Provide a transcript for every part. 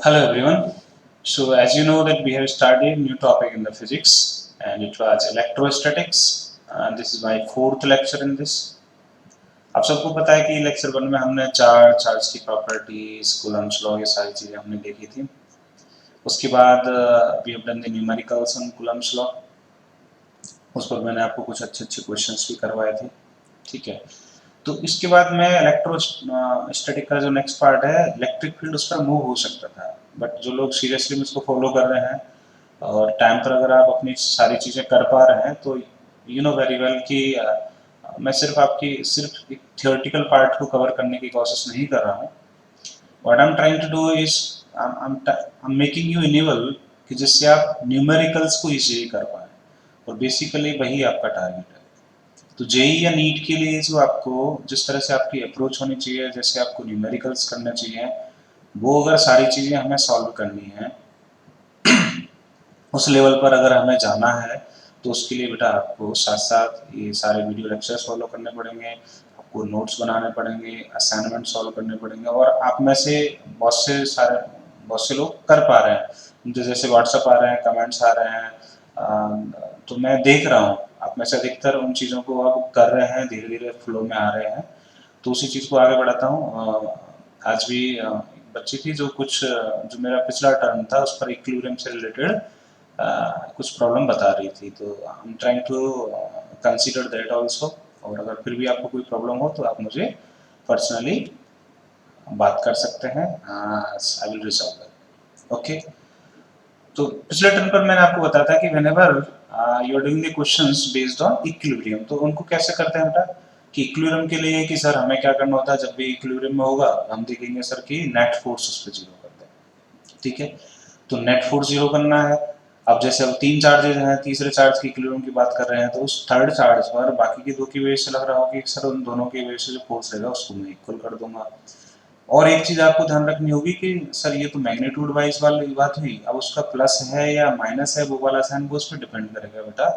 Hello everyone. So as you know that we have started a new topic in the physics and it was electrostatics and this is my fourth lecture in this. आप सबको पता है कि lecture 1 में हमने charge की properties Coulomb's law ये सारी चीजें हमने देखी थी. उसके बाद we have done the numericals on Coulomb's law. उस पर मैंने आपको कुछ अच्छे क्वेश्चंस भी करवाए थे. ठीक है. तो इसके बाद मैं इलेक्ट्रोस्टैटिक का जो नेक्स्ट पार्ट है इलेक्ट्रिक फील्ड उस पर मूव हो सकता था, बट जो लोग सीरियसली मुझको फॉलो कर रहे हैं और टाइम पर अगर आप अपनी सारी चीज़ें कर पा रहे हैं तो यू नो वेरी वेल कि मैं सिर्फ एक थियोरेटिकल पार्ट को कवर करने की कोशिश नहीं कर रहा हूँ. What I am trying to do is I am making you enable कि जिससे आप न्यूमेरिकल्स को इजीली कर पाएँ और बेसिकली वही आपका टारगेट है. तो जेई या नीट के लिए जो आपको जिस तरह से आपकी अप्रोच होनी चाहिए, जैसे आपको न्यूमेरिकल्स करने चाहिए, वो अगर सारी चीज़ें हमें सॉल्व करनी है उस लेवल पर अगर हमें जाना है तो उसके लिए बेटा आपको साथ साथ ये सारे वीडियो लेक्चर्स फॉलो करने पड़ेंगे, आपको नोट्स बनाने पड़ेंगे, असाइनमेंट सॉल्व करने पड़ेंगे. और आप में से बहुत से लोग कर पा रहे हैं, मुझे जैसे व्हाट्सएप आ रहे हैं, कमेंट्स आ रहे हैं, तो मैं देख रहा हूँ आप में से अधिकतर उन चीज़ों को आप कर रहे हैं, धीरे धीरे फ्लो में आ रहे हैं. तो उसी चीज़ को आगे बढ़ाता हूँ. आज भी बच्ची थी जो मेरा पिछला टर्म था उस पर इक्विलिब्रियम से रिलेटेड कुछ प्रॉब्लम बता रही थी, तो I am trying to consider that also. और अगर फिर भी आपको कोई प्रॉब्लम हो तो आप मुझे पर्सनली बात कर सकते हैं. I will resolve that. Okay. तो पिछले टर्म पर मैंने आपको बताया था कि whenever you are doing the questions based on equilibrium, तो उनको कैसे करते हैं बेटा कि इक्विलिब्रियम के लिए कि सर हमें क्या करना होता है, जब भी इक्विलिब्रियम में होगा हम देखेंगे सर कि नेट फोर्स उस पर जीरो करते हैं. ठीक है. तो नेट फोर्स जीरो करना है. अब जैसे अब तीन चार्जेज हैं, तीसरे चार्ज की इक्विलिब्रियम की बात कर रहे हैं, तो उस थर्ड चार्ज पर बाकी के दो की वजह से लग रहा होगा कि सर उन दोनों की वजह से जो फोर्स रहेगा उसको मैं इक्वल कर दूंगा. और एक चीज आपको ध्यान रखनी होगी कि सर ये तो मैग्नीट्यूड वाइज वाली बात हुई, अब उसका प्लस है या माइनस है वो वाला साइन वो उस पर डिपेंड करेगा बेटा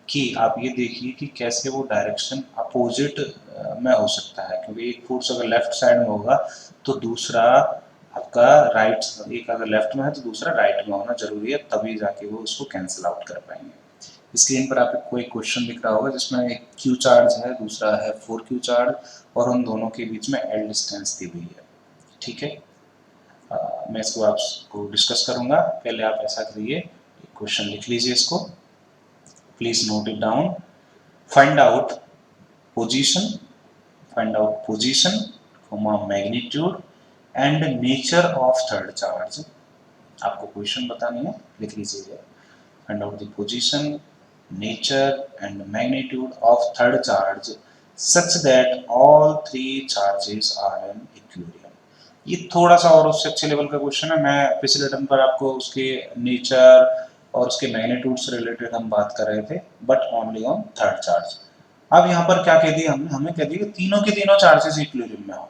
कि आप ये देखिए कि कैसे वो डायरेक्शन अपोजिट में हो सकता है, क्योंकि एक फोर्स अगर लेफ्ट साइड में होगा तो दूसरा आपका राइट, एक अगर लेफ्ट में है तो दूसरा राइट में होना जरूरी है, तभी जाके वो उसको कैंसिल आउट कर पाएंगे. स्क्रीन पर आपको एक क्वेश्चन दिख रहा होगा जिसमें एक क्यू चार्ज है, दूसरा है 4q चार्ज और उन दोनों के बीच में एल डिस्टेंस दी हुई है. ठीक है. मैं इसको आपको डिस्कस करूंगा. पहले आप ऐसा करिए, क्वेश्चन लिख लीजिए इसको, please note it down. Find out position magnitude and nature of third charge. आपको क्वेश्चन बतानी है, लिख लीजिए. Find out the position, nature and magnitude of third charge such that all three charges are in equilibrium. ये थोड़ा सा और उससे अच्छे लेवल का क्वेश्चन है. मैं पिछले टर्म पर आपको उसके नेचर और उसके मैग्नीट्यूड से रिलेटेड हम बात कर रहे थे, but only on third charge. अब यहाँ पर क्या कह दिया हमें कह दिया कि तीनों के तीनों चार्जेस इक्विलिब्रियम में हो.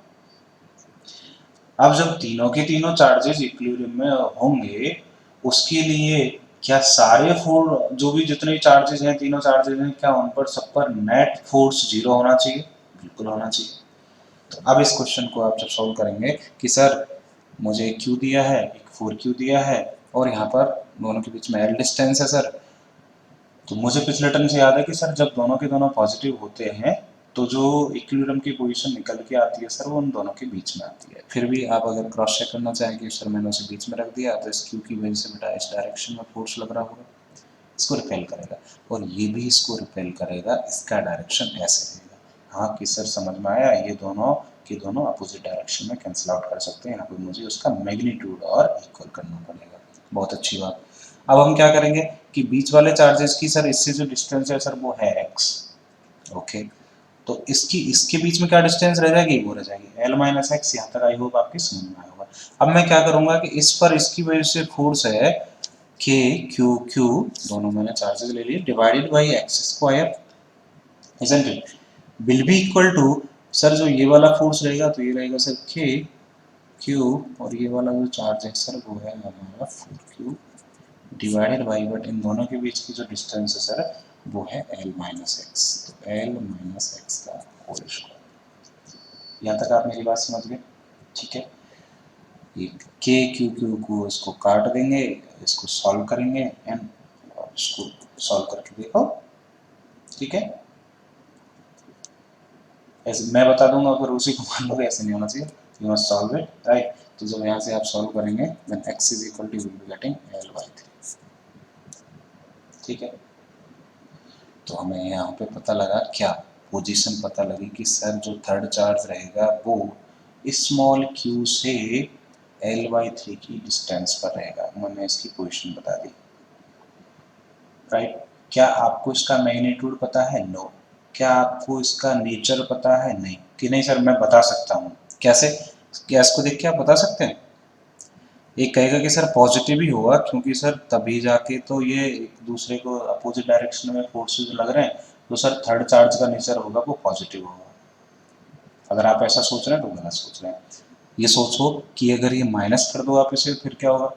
अब जब तीनों के तीनों चार्जेस इक्विलिब्रियम में होंगे उसके लिए क्या सारे फोर जो भी जितने चार्जेस हैं, तीनों चार्जेस हैं, क्या उन पर सब पर नेट फोर्स जीरो होना चाहिए? बिल्कुल होना चाहिए. तो अब इस क्वेश्चन को आप जब सॉल्व करेंगे कि सर मुझे एक क्यू दिया है, एक 4q दिया है और यहाँ पर दोनों के बीच में एल डिस्टेंस है सर, तो मुझे पिछले टर्म से याद है कि सर जब दोनों के दोनों पॉजिटिव होते हैं तो जो इक्विलिब्रियम की पोजीशन निकल के आती है सर वो उन दोनों के बीच में आती है. फिर भी आप अगर क्रॉस चेक करना चाहें कि सर मैंने उसे बीच में रख दिया तो इस क्यू की वजह से बेटा इस डायरेक्शन में फोर्स लग रहा होगा, इसको रिपेल करेगा और ये भी इसको रिपेल करेगा, इसका डायरेक्शन ऐसे रहेगा. हाँ कि सर समझ में आया, ये दोनों के दोनों अपोजिट डायरेक्शन में कैंसिल आउट कर सकते हैं. यहाँ पे मुझे उसका मैग्नीट्यूड और इक्वल करना पड़ेगा. बहुत अच्छी बात. अब हम क्या करेंगे कि बीच वाले चार्जेस की सर इससे जो डिस्टेंस है सर वो है x. ओके. तो इसके बीच में क्या डिस्टेंस रह जाएगी, वो रह जाएगी l माइनस एक्स. यहाँ तक आई होप आपकी समझ में आया होगा. अब मैं क्या करूंगा कि इस पर इसकी वजह से फोर्स है k q q, दोनों मैंने चार्जेस ले लिए, divided by x square, isn't it, will be equal to sir जो ये वाला फोर्स रहेगा तो ये रहेगा सर k q और ये वाला जो चार्ज है सर वो है हमारा 4q divided by, but in दोनों के बीच की जो डिस्टेंस है सर वो है l माइनस एक्स. तो l माइनस एक्स का होल स्क्वायर. यहाँ तक आप मेरी बात समझ गए? ठीक है. ये के क्यू क्यू को इसको काट देंगे, इसको सॉल्व करेंगे एंड इसको सॉल्व करके देखो, ठीक है। ऐसे मैं बता दूंगा, फिर उसी को मान लोगे, ऐसे नहीं होना चाहिए। You must solve it, right. तो जब यहाँ से आप सॉल्व करेंगे then x is equal to will be getting L/3, ठीक है। तो हमें यहाँ पे पता लगा क्या, पोजीशन पता लगी कि सर जो थर्ड चार्ज रहेगा वो स्मॉल q से L/3 की डिस्टेंस पर रहेगा। मैंने इसकी पोजीशन बता दी, राइट। क्या आपको इसका मैग्नीट्यूड पता है? नो। क्या आपको इसका नेचर पता है? नहीं। कि नहीं सर मैं बता सकता हूँ। कैसे? क्या इसको देख के आप बता सकते हैं? एक कहेगा कि सर पॉजिटिव ही होगा, क्योंकि सर तभी जाके तो ये एक दूसरे को अपोजिट डायरेक्शन में फोर्सेस लग रहे हैं, तो सर थर्ड चार्ज का नेचर होगा वो पॉजिटिव होगा। अगर आप ऐसा सोच रहे हैं तो गलत सोच रहे हैं। ये सोचो कि अगर ये माइनस कर दो आप इसे, फिर क्या होगा?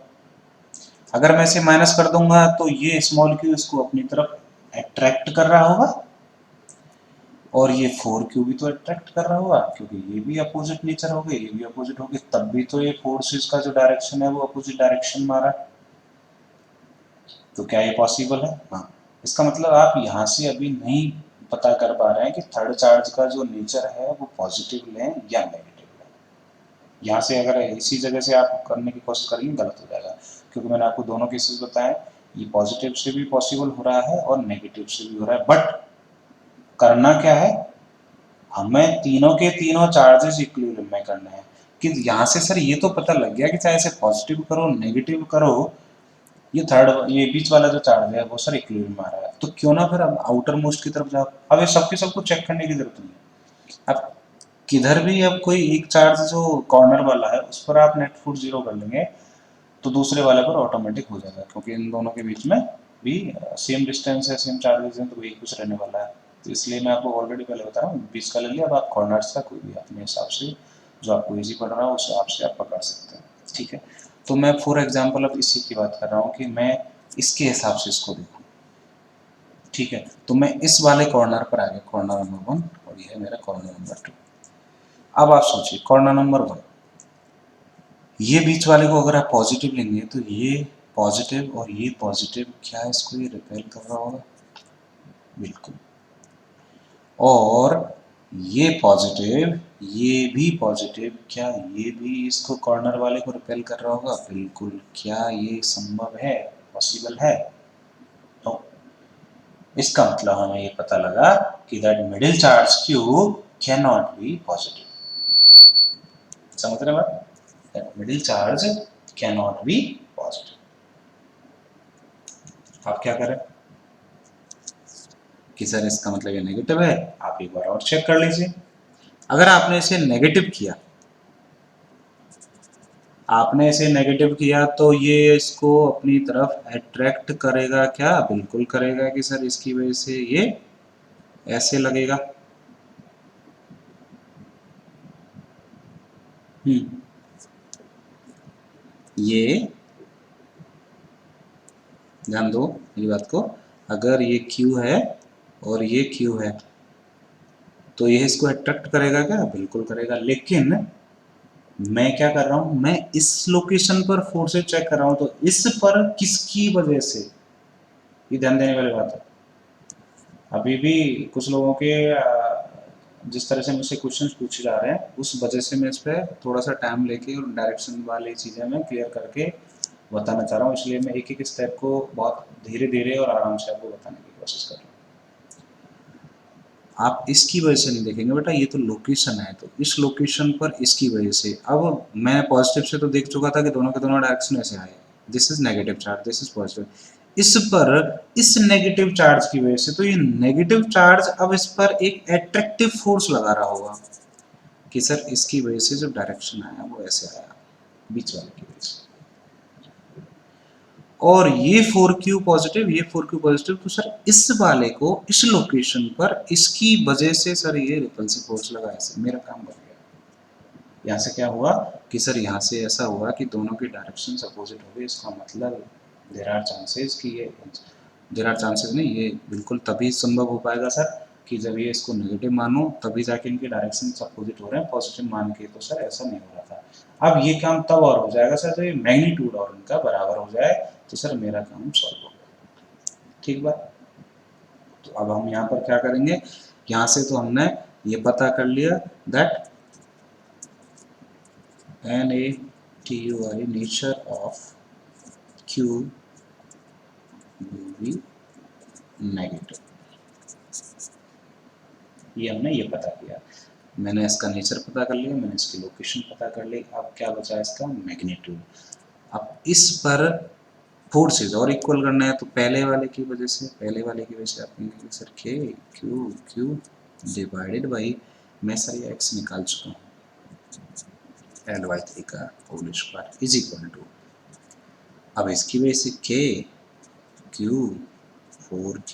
अगर मैं इसे माइनस कर दूंगा तो ये स्मॉल क्यू इसको अपनी तरफ अट्रैक्ट कर रहा होगा, और ये 4Q भी तो अट्रैक्ट कर रहा होगा, क्योंकि ये भी अपोजिट नेचर हो गए, ये भी अपोजिट हो गए, तब भी तो ये फोर्सेस का जो डायरेक्शन है वो अपोजिट डायरेक्शन में आ रहा है। तो क्या ये पॉसिबल है? हाँ। इसका मतलब आप यहाँ से अभी नहीं पता कर पा रहे हैं कि थर्ड चार्ज का जो नेचर है वो पॉजिटिव लें या नेगेटिव लें। यहाँ से अगर इसी जगह से आप करने की कोशिश करेंगे गलत हो जाएगा, क्योंकि मैंने आपको दोनों केसेस बताए, ये पॉजिटिव से भी पॉसिबल हो रहा है और नेगेटिव से भी हो रहा है। बट करना क्या है, हमें तीनों के तीनों चार्जेस इक्विलिब्रियम में करने हैं। कि यहाँ से सर ये तो पता लग गया कि चाहे इसे पॉजिटिव करो नेगेटिव करो, ये थर्ड ये बीच वाला जो चार्ज है वो सर इक्विलिब्रियम में आ रहा है। तो क्यों ना फिर अब आउटर मोस्ट की तरफ जाओ। अब ये सबके सबको चेक करने की जरूरत नहीं है। अब किधर भी अब कोई एक चार्ज जो कॉर्नर वाला है उस पर आप नेट फोर्स 0 कर लेंगे तो दूसरे वाले पर ऑटोमेटिक हो जाएगा, क्योंकि इन दोनों के बीच में भी सेम डिस्टेंस है, सेम चार्जेस हैं, तो वही कुछ रहने वाला है। तो इसलिए मैं आपको ऑलरेडी पहले बता रहा हूँ 20 का ले लिया। अब आप कॉर्नर्स का कोई भी अपने हिसाब से जो आपको इजी पड़ रहा हो उस हिसाब से आप पकड़ सकते हैं, ठीक है। तो मैं फॉर एग्जाम्पल अब इसी की बात कर रहा हूँ कि मैं इसके हिसाब से इसको देखूँ, ठीक है। तो मैं इस वाले कॉर्नर पर आ गया, कॉर्नर नंबर 1, और ये है मेरा कॉर्नर नंबर 2। अब आप सोचिए कॉर्नर नंबर 1, ये बीच वाले को अगर आप पॉजिटिव लेंगे तो ये पॉजिटिव और ये पॉजिटिव, क्या इसको ये रिपेल कर रहा होगा? बिल्कुल। और ये पॉजिटिव, ये भी पॉजिटिव, क्या ये भी इसको कॉर्नर वाले को रिपेल कर रहा होगा? बिल्कुल। क्या ये संभव है, पॉसिबल है? तो इसका मतलब हमें ये पता लगा कि that middle charge Q can not be positive. समझ रहे बात? That middle charge can not be positive. आप क्या करें कि सर इसका मतलब ये नेगेटिव है, आप एक बार और चेक कर लीजिए। अगर आपने इसे नेगेटिव किया, आपने इसे नेगेटिव किया तो ये इसको अपनी तरफ अट्रैक्ट करेगा क्या? बिल्कुल करेगा कि सर इसकी वजह से ये ऐसे लगेगा। ये ध्यान दो ये बात को, अगर ये Q है और ये Q है तो ये इसको अट्रैक्ट करेगा क्या? बिल्कुल करेगा। लेकिन मैं क्या कर रहा हूं, मैं इस लोकेशन पर फोर्सेस चेक कर रहा हूं, तो इस पर किसकी वजह से, ये ध्यान देने वाली बात है। अभी भी कुछ लोगों के जिस तरह से मुझसे क्वेश्चंस पूछे जा रहे हैं उस वजह से मैं इस पर थोड़ा सा टाइम लेके और डायरेक्शन वाली चीज़ें मैं क्लियर करके बताना चाह रहा हूँ, इसलिए मैं एक एक स्टेप को बहुत धीरे धीरे और आराम से आपको बताने की कोशिश कर रहा हूँ। आप इसकी वजह से नहीं देखेंगे बेटा, ये तो लोकेशन है, तो इस लोकेशन पर इसकी वजह से। अब मैं पॉजिटिव से तो देख चुका था कि दोनों के दोनों डायरेक्शन ऐसे आए, this is negative charge, this is positive. इस पर इस नेगेटिव चार्ज की वजह से, तो ये नेगेटिव चार्ज अब इस पर एक एट्रैक्टिव फोर्स लगा रहा होगा कि सर इसकी वजह से जो डायरेक्शन आया वो ऐसे आया, बीच वाले की वजह से। और ये 4Q पॉजिटिव, ये 4Q पॉजिटिव, तो सर इस वाले को इस लोकेशन पर इसकी वजह से सर ये रिपल्सिव फोर्स लगा, ऐसे मेरा काम बन गया। यहाँ से क्या हुआ कि सर यहाँ से ऐसा हुआ कि दोनों की डायरेक्शन अपोजिट हो गई। इसका मतलब देयर आर चांसेस कि ये, देयर आर चांसेस नहीं, ये बिल्कुल तभी संभव हो पाएगा सर कि जब ये इसको नेगेटिव मानो तभी जाके इनके डायरेक्शन अपोजिट हो रहे हैं, पॉजिटिव मान के तो सर ऐसा नहीं हो रहा था। अब ये काम तब और हो जाएगा सर जब ये मैग्नीट्यूड और उनका बराबर हो जाए, तो सर मेरा काम सॉल्व हो गया। ठीक बात। तो अब हम यहाँ पर क्या करेंगे, यहाँ से तो हमने ये पता कर लिया that NaTUI nature of Q will be negative. ये हमने ये पता किया, मैंने इसका नेचर पता कर लिया, मैंने इसकी लोकेशन पता कर ली। अब क्या बचा इसका मैग्नीट्यूड। अब इस पर फोर्सेज और इक्वल करना है, तो पहले वाले की वजह से आप कहेंगे sir k Q q divided by, मैं सर ये एक्स निकाल चुका हूँ, L/3 का whole square is equal to, अब इसकी वजह से k q 4Q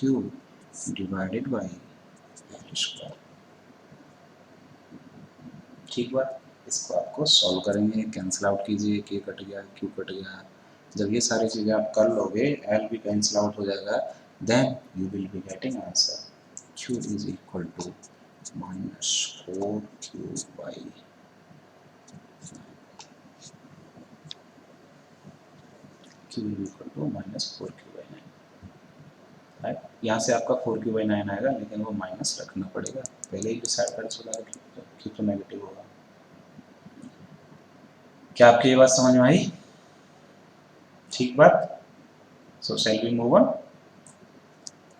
divided by L square. ठीक बात। इसको आपको सॉल्व करेंगे, कैंसिल आउट कीजिए, के कट गया, क्यू कट गया। जब ये सारी चीज़ें आप कर लोगे, एल भी कैंसिल आउट हो जाएगा, then you will be getting answer q is equal to -4Q by Q is equal to -4Q/9। Right, यहाँ से आपका 4Q/9 आएगा, लेकिन वो माइनस रखना पड़ेगा, पहले ही डिसाइड कर चुका है कि तो नेगेटिव होगा। क्या आपकी ये बात समझ में आई? ठीक बात। So shall we move on.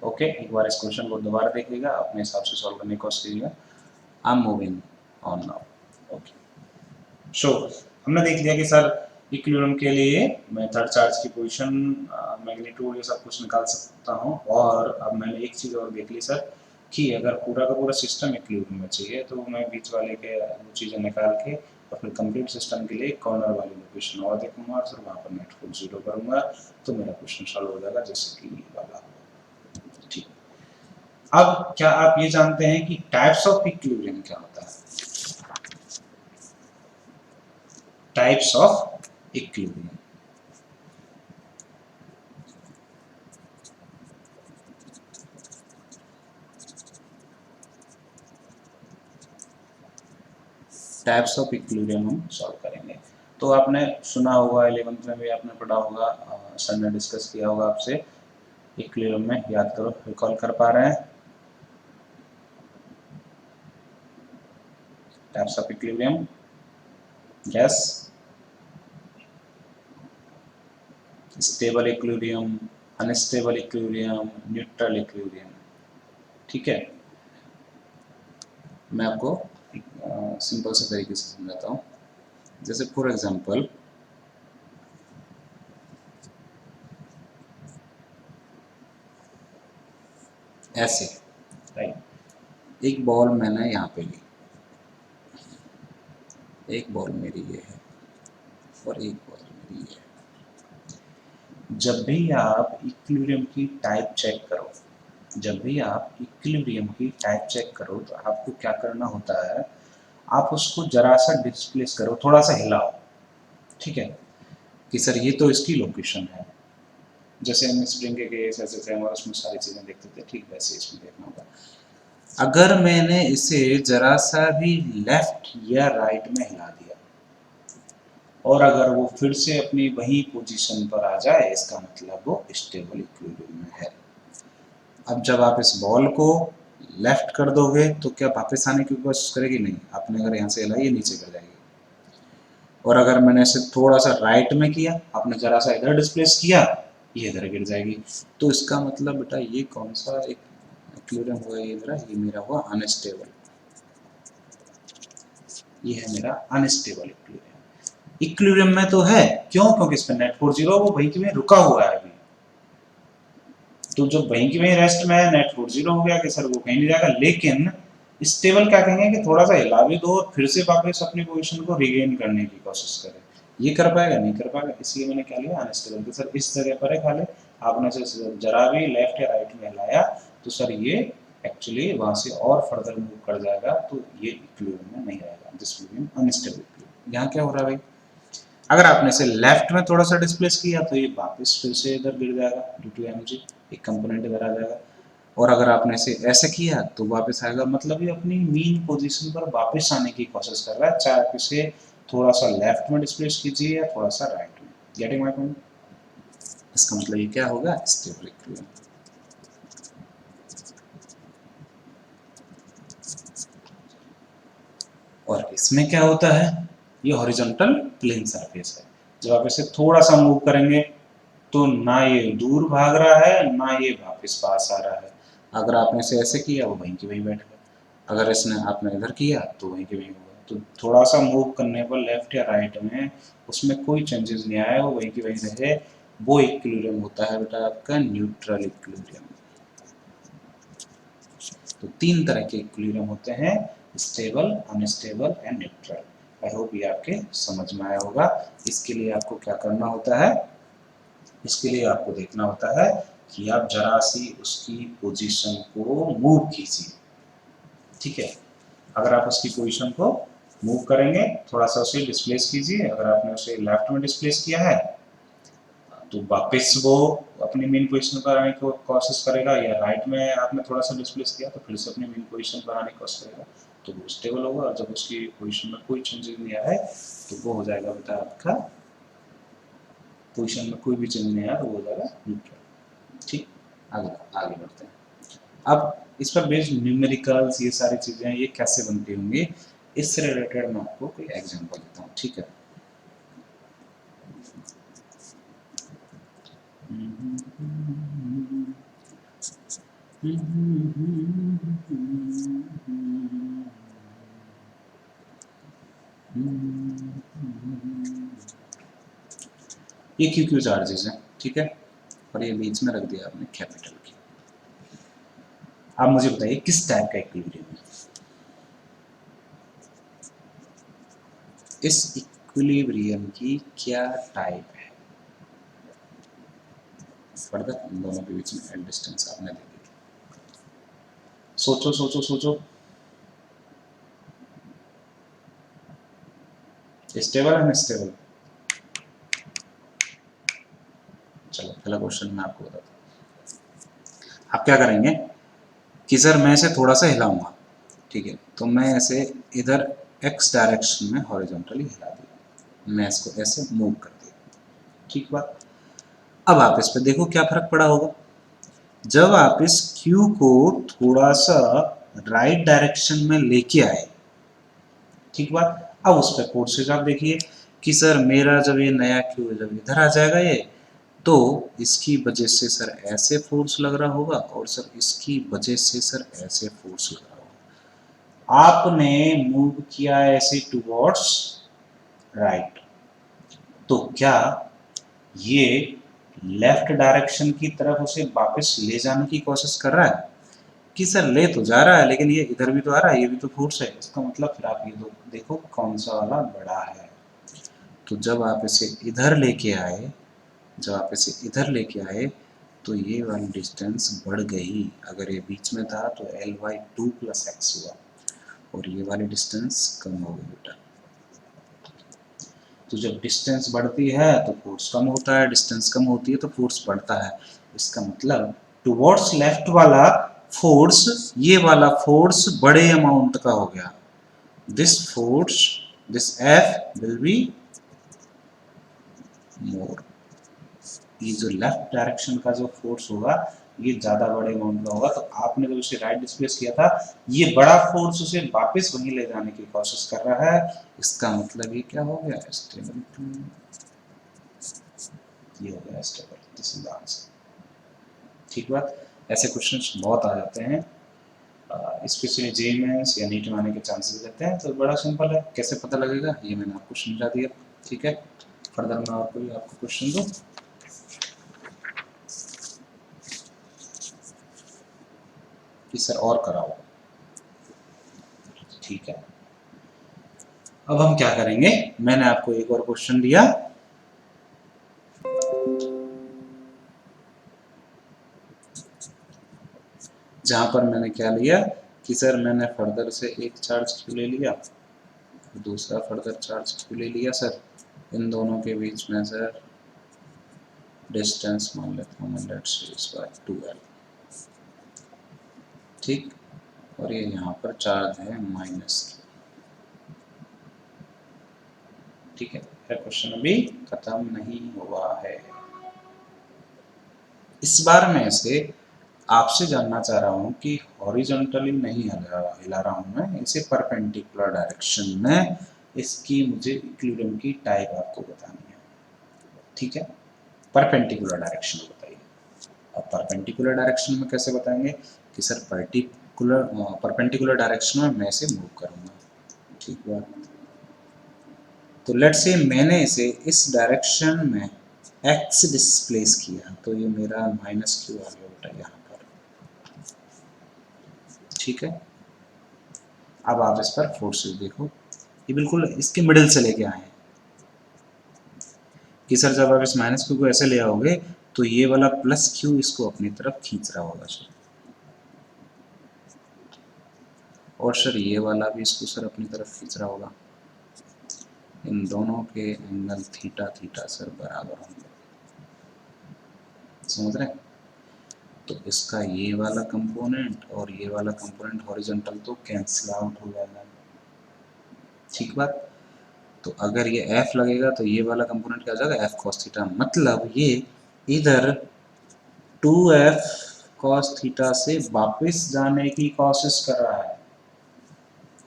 Okay, एक बार इस क्वेश्चन को दोबारा देखिएगा, अपने हिसाब से सॉल्व करने की कोशिश कीजिएगा। I am moving on now. Okay, so हमने देख लिया कि सर इक्विलिब्रियम के लिए मैं थर्ड चार्ज की पोजीशन, मैग्नीट्यूड, ये सब कुछ निकाल सकता हूँ। और अब मैंने एक चीज़ और देख ली सर कि अगर पूरा का पूरा सिस्टम इक्विलिब्रियम में चाहिए, तो मैं बीच वाले के वो चीज़ें निकाल के और फिर कंप्लीट सिस्टम के लिए कॉर्नर वाली लोकेशन और देखूंगा और फिर वहाँ पर नेट फोर्स 0 करूँगा, तो मेरा क्वेश्चन सॉल्व हो जाएगा, जैसे कि ये वाला। ठीक। अब क्या आप ये जानते हैं कि टाइप्स ऑफ इक्विलिब्रियम क्या होता है? Types of equilibrium, types of equilibrium हम सॉल्व करेंगे। तो आपने सुना होगा, 11th में भी आपने पढ़ा होगा, सर ने डिस्कस किया होगा आपसे, इक्विलिब्रियम में याद करो, रिकॉल कर पा रहे हैं? Types of equilibrium, yes, stable equilibrium, unstable equilibrium, neutral equilibrium. ठीक है, मैं आपको सिंपल से तरीके से समझाता हूँ। जैसे फॉर एग्जांपल, ऐसे, राइट, एक बॉल मैंने यहाँ पे ली, एक बॉल मेरी ये है और एक बॉल मेरी ये है। जब भी आप इक्विलिब्रियम की टाइप चेक करो, तो आपको क्या करना होता है, आप उसको जरा सा डिस्प्लेस करो, थोड़ा सा हिलाओ। ठीक है, कि सर ये तो इसकी लोकेशन है, जैसे हम स्प्रिंग के केस ऐसे थे और उसमें सारी चीजें देखते थे, ठीक वैसे इसमें देखना होगा। अगर मैंने इसे जरा सा भी लेफ्ट या राइट में हिला दिया और अगर वो फिर से अपनी वही पोजीशन पर आ जाए, इसका मतलब वो स्टेबल इक्विलिब्रियम में है। अब जब आप इस बॉल को लेफ्ट कर दोगे तो क्या वापस आने की कोशिश करेगी? नहीं। आपने अगर यहाँ से हिलाई, ये नीचे गिर जाएगी। और अगर मैंने इसे थोड़ा सा राइट में किया, आपने जरा सा इधर डिस्प्लेस किया, ये इधर गिर जाएगी। तो इसका मतलब बेटा ये कौन सा एक इक्विलिब्रियम हुआ, ये मेरा हुआ अनस्टेबल, ये है मेरा अनस्टेबल इक्विलिब्रियम। इक्विलिब्रियम में तो है, क्यों? क्योंकि इस पे नेट फोर्स 0, वो वहीं की वहीं रुका हुआ है अभी। तो जब वहीं की वहीं रेस्ट में है, नेट फोर्स 0 हो गया कि सर वो कहीं नहीं जाएगा। लेकिन स्टेबल क्या कहेंगे कि थोड़ा सा हिला भी दो और फिर से वापस अपनी पोजीशन को रिगेन करने की कोशिश करे। ये कर पाएगा? नहीं कर पाएगा। इसलिए मैंने क्या लिया, अनस्टेबल। तो सर इस जगह पर है खाली, आपने जरा भी लेफ्ट या राइट में हिलाया तो सर ये एक्चुअली वहां से और फर्दर मूव कर जाएगा, तो ये इक्विलिब्रियम में नहीं रहेगा, this will B unstable equilibrium. यहाँ क्या हो रहा है भाई, अगर आपने इसे लेफ्ट में थोड़ा सा डिस्प्लेस किया तो ये वापस फिर से इधर गिर जाएगा ड्यू टू mg, एक कंपोनेंट इधर आ जाएगा। और अगर आपने इसे ऐसे किया तो वापस आएगा, मतलब ये अपनी मीन पोजीशन पर वापस आने की कोशिश कर रहा है, चाहे आप इसे थोड़ा सा लेफ्ट में डिस्प्लेस कीजिए या थोड़ा सा राइट में। Getting my point? इसका मतलब ये क्या होगा, स्टेबल इक्विलिब्रियम। और इसमें क्या होता है, ये हॉरिजॉन्टल प्लेन सरफेस है। जब आप इसे थोड़ा सा मूव करेंगे तो ना ये दूर भाग रहा है ना ये वापस पास आ रहा है। अगर आपने इसे ऐसे किया वो वहीं की वहीं बैठ गया, अगर इसने आपने इधर किया तो वहीं की वहीं होगा। तो थोड़ा सा मूव करने पर लेफ्ट या राइट में उसमें कोई चेंजेस नहीं आया, वो वहीं की वहीं रहे। वो इक्विलिब्रियम होता है बेटा आपका न्यूट्रल इक्विलिब्रियम। तो तीन तरह के इक्विलिब्रियम होते हैं, stable, unstable and neutral. I hope ये आपके समझ में आया होगा। इसके लिए आपको क्या करना होता है, इसके लिए आपको देखना होता है कि आप जरा सी उसकी पोजीशन को मूव कीजिए। ठीक है, अगर आप उसकी पोजीशन को मूव करेंगे, थोड़ा सा उसे डिस्प्लेस कीजिए। अगर आपने उसे लेफ्ट में डिस्प्लेस किया है तो वापस वो अपनी मेन पोजीशन पर आने की कोशिश करेगा, या राइट में आपने थोड़ा सा डिस्प्लेस किया तो फिर से अपनी मेन पोजीशन पर आने की कोशिश करेगा, तो वो स्टेबल होगा। और जब उसकी पोजीशन में कोई चेंजेस नहीं आया है तो वो हो जाएगा बेटा आपका, पोजीशन में कोई भी चेंज नहीं आया तो वो हो जाएगा न्यूट्रल। ठीक, आगे आगे बढ़ते हैं। अब इस पर बेस्ड न्यूमेरिकल्स ये सारी चीजें ये कैसे बनती होंगी, इससे रिलेटेड मैं आपको कोई एग्जांपल देता हूँ। ठीक है, ये क्यू क्यू चार्जेस हैं। ठीक है, और ये बीच में रख दिया आपने कैपिटल की। आप मुझे बताइए किस टाइप का इक्विलिब्रियम है, इस इक्विलिब्रियम की क्या टाइप है। फर्दर इन दोनों के बीच में डिस्टेंस आपने दे दी। सोचो सोचो सोचो, स्टेबल है अनस्टेबल? चलो पहला क्वेश्चन मैं आपको बताता हूँ। आप क्या करेंगे कि सर मैं इसे थोड़ा सा हिलाऊंगा, ठीक है, तो मैं ऐसे इधर एक्स डायरेक्शन में हॉरिजॉन्टली हिला दिया, मैं इसको ऐसे मूव कर दिया। ठीक बात। अब आप इस पे देखो क्या फर्क पड़ा होगा। जब आप इस क्यू को थोड़ा सा राइट डायरेक्शन में लेके आए, ठीक बात, अब उस पर फोर्सेज आप देखिए कि सर मेरा जब ये नया क्यू जब इधर आ जाएगा ये, तो इसकी वजह से सर ऐसे फोर्स लग रहा होगा और सर इसकी वजह से सर ऐसे फोर्स लग रहा होगा। आपने मूव किया ऐसे टुवर्ड्स राइट, तो क्या ये लेफ्ट डायरेक्शन की तरफ उसे वापस ले जाने की कोशिश कर रहा है कि सर ले तो जा रहा है लेकिन ये इधर भी तो आ रहा है, ये भी तो फोर्स है। इसका मतलब फिर आप ये देखो कौन सा वाला बड़ा है। तो जब आप इसे इधर लेके आए, जब आप इसे इधर लेके आए तो ये वाली डिस्टेंस बढ़ गई। अगर ये बीच में था तो L/2 + x हुआ और ये वाली डिस्टेंस कम हो गई बेटा। तो जब डिस्टेंस बढ़ती है तो फोर्स कम होता है, डिस्टेंस कम होती है तो फोर्स बढ़ता है। इसका मतलब टुवर्ड्स लेफ्ट वाला फोर्स, ये वाला फोर्स बड़े अमाउंट का हो गया। This force, this F will be more. ये जो लेफ्ट डायरेक्शन का जो फोर्स होगा ये ज्यादा बड़े अमाउंट का होगा। तो आपने जब उसे राइट डिस्प्लेस किया था, ये बड़ा फोर्स उसे वापस वहीं ले जाने की कोशिश कर रहा है। इसका मतलब ये क्या हो गया, स्टेबिलिटी। ये हो गया stable, this is the answer. ठीक बात। ऐसे क्वेश्चंस बहुत आ जाते हैं, स्पेशली जेईई मेंस या नीट में आने के चांसेस रहते हैं। तो बड़ा सिंपल है, कैसे पता लगेगा ये मैंने आपको समझा दिया। ठीक है, फर्दर मैं और कोई आपको क्वेश्चन दूं कि सर और कराओ। ठीक है, अब हम क्या करेंगे, मैंने आपको एक और क्वेश्चन दिया, जहां पर मैंने क्या लिया कि सर मैंने फर्दर से एक चार्ज क्यू ले लिया, दूसरा फर्दर चार्ज क्यू ले लिया सर, इन दोनों के बीच में सर डिस्टेंस मान लेता हूँ मैं, लेट्स से इस बार 2L। ठीक, और ये यहाँ पर चार्ज है -Q। ठीक है, मेरा क्वेश्चन अभी खत्म नहीं हुआ है। इस बार मैं इसे आपसे जानना चाह रहा हूं कि हॉरिजॉन्टली नहीं हिला रहा हूं मैं इसे, परपेंडिकुलर डायरेक्शन में इसकी मुझे इक्विलिब्रियम की टाइप आपको बतानी है। ठीक है, परपेंडिकुलर डायरेक्शन में बताइए। अब परपेंडिकुलर डायरेक्शन में कैसे बताएंगे कि सर पर्टिकुलर परपेंडिकुलर डायरेक्शन में मैं इसे मूव करूंगा। ठीक है, तो लेट्स से मैंने इसे इस डायरेक्शन में x डिस्प्लेस किया, तो ये मेरा माइनस क्यू आ गया बेटा यहाँ पर। ठीक है, अब आप इस पर फोर्सेस देखो, ये बिल्कुल इसके मिडिल से लेके आए हैं कि सर जब आप इस माइनस क्यू को ऐसे ले आओगे तो ये वाला प्लस क्यू इसको अपनी तरफ खींच रहा होगा सर, और सर ये वाला भी इसको सर अपनी तरफ खींच रहा होगा। इन दोनों के एंगल थीटा थीटा सर बराबर होंगे, समझ रहे हैं? तो इसका ये वाला कंपोनेंट और ये वाला कंपोनेंट हॉरिजॉन्टल तो कैंसिल आउट हो जाएगा। ठीक बात। तो अगर ये f लगेगा तो ये वाला कंपोनेंट क्या हो जाएगा, f cos थीटा, मतलब ये इधर 2f cos थीटा से वापस जाने की कोशिश कर रहा है।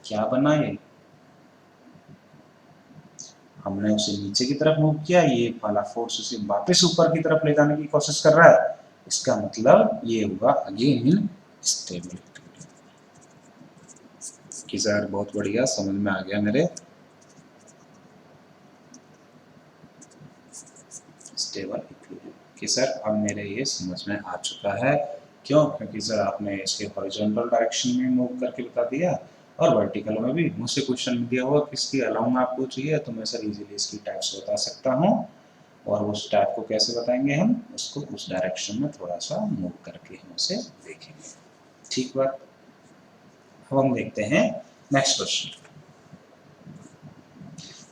क्या बना ये, हमने उसे नीचे की तरफ मूव किया, ये वाला फोर्स उसे वापस ऊपर की तरफ ले जाने की कोशिश कर रहा है। इसका मतलब ये होगा अगेन स्टेबिलिटी। कि सर बहुत बढ़िया, समझ में आ गया मेरे, स्टेबल इक्विलिब्रियम कि सर अब मेरे ये समझ में आ चुका है। क्यों? क्योंकि सर आपने इसके हॉरिजॉन्टल डायरेक्शन में मूव करके बता दिया और वर्टिकल में भी मुझसे क्वेश्चन दिया हुआ किसकी अलाउंग आपको चाहिए, तो मैं सर इजीली इसकी टाइप्स बता सकता हूँ। और उस टाइप को कैसे बताएंगे हम, उसको उस डायरेक्शन में थोड़ा सा मूव करके हम उसे देखेंगे। ठीक बात। अब हम देखते हैं नेक्स्ट क्वेश्चन।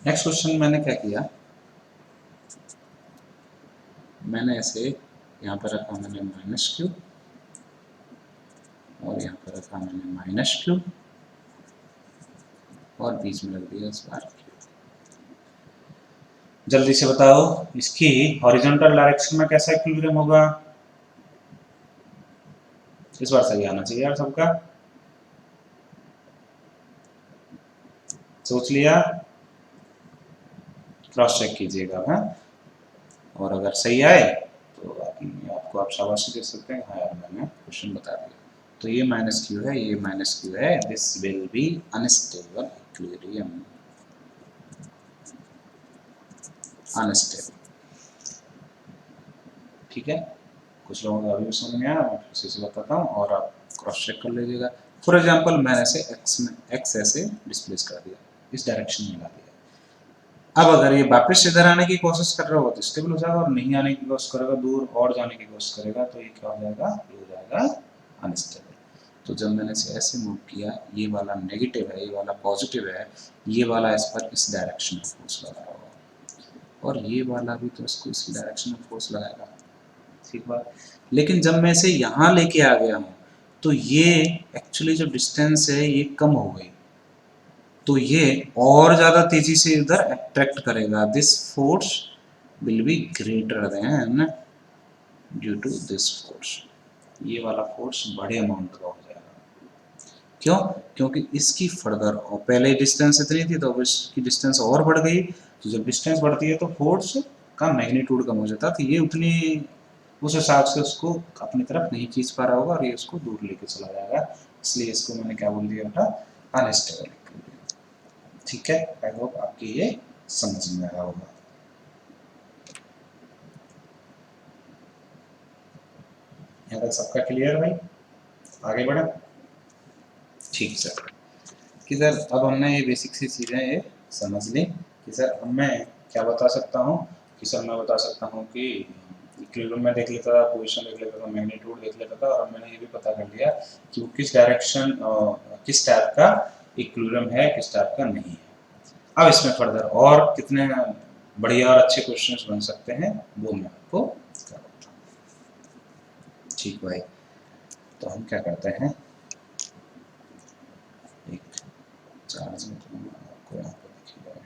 नेक्स्ट क्वेश्चन मैंने क्या किया, मैंने इसे यहाँ पर रखा मैंने माइनस क्यू, और यहाँ पर रखा मैंने माइनस क्यू, और बीच में रख दिया स्पार्क क्यू। जल्दी से बताओ इसकी हॉरिजॉन्टल डायरेक्शन में कैसा इक्विलिब्रियम होगा। इस बार सही आना चाहिए यार सबका, सोच लिया, क्रॉस चेक कीजिएगा। हाँ, और अगर सही आए तो आपको आप शाबाशी दे सकते हैं, हाँ यार मैंने क्वेश्चन बता दिया। तो ये माइनस क्यू है, ये माइनस क्यू है, this will B unstable equilibrium, unstable. ठीक है, कुछ लोगों को अभी भी समझ में आया, मैं फिर से बताता हूँ और आप क्रॉस चेक कर लीजिएगा। फॉर एग्जांपल मैंने इसे एक्स ऐसे डिस्प्लेस कर दिया, इस डायरेक्शन में ला दिया। अब अगर ये वापस इधर आने की कोशिश कर रहा होगा तो स्टेबल हो जाएगा, और नहीं आने की कोशिश करेगा, दूर और जाने की कोशिश करेगा तो ये क्या हो जाएगा, ये हो जाएगा अनस्टेबल। तो जब मैंने इसे ऐसे मूव किया, ये वाला नेगेटिव है, ये वाला पॉजिटिव है, ये वाला इस पर इस डायरेक्शन में फोर्स लगा रहा होगा, और ये वाला भी तो इसको इसी डायरेक्शन में फोर्स लगाएगा। ठीक बात। लेकिन जब मैं इसे यहाँ लेके आ गया हूँ तो ये एक्चुअली जो डिस्टेंस है ये कम हो गई, तो ये और ज्यादा तेजी से इधर अट्रैक्ट करेगा, this force will be greater than due to this force, ये वाला फोर्स बड़े अमाउंट का हो जाएगा। क्यों? क्योंकि इसकी फर्दर, और पहले डिस्टेंस इतनी थी तो अब इसकी डिस्टेंस और बढ़ गई, तो जब डिस्टेंस बढ़ती है तो फोर्स का मैग्नीट्यूड कम हो जाता है, तो ये उतनी उस हिसाब से उसको अपनी तरफ नहीं खींच पा रहा होगा और ये उसको दूर लेके चला जाएगा, इसलिए इसको मैंने क्या बोल दिया था, अनस्टेबल। ठीक है, आई होप आपके ये समझ में आया होगा। यहाँ तक सबका क्लियर भाई, आगे बढ़े। ठीक सर, कि सर अब हमने ये बेसिक सी चीज़ें ये समझ ली कि सर अब मैं क्या बता सकता हूँ, कि सर मैं बता सकता हूँ कि इक्विलिब्रियम में देख लेता था, पोजीशन देख लेता था, मैग्नीट्यूड देख लेता था, और मैंने ये भी पता कर लिया कि वो किस डायरेक्शन किस टाइप का इक्विलिब्रियम है, किस टाइप का नहीं है। अब इसमें फर्दर और कितने बढ़िया और अच्छे क्वेश्चंस बन सकते हैं वो मैं आपको कराता हूँ। ठीक भाई, तो हम क्या करते हैं, एक चार्ज में आपको यहाँ पर देखिएगा,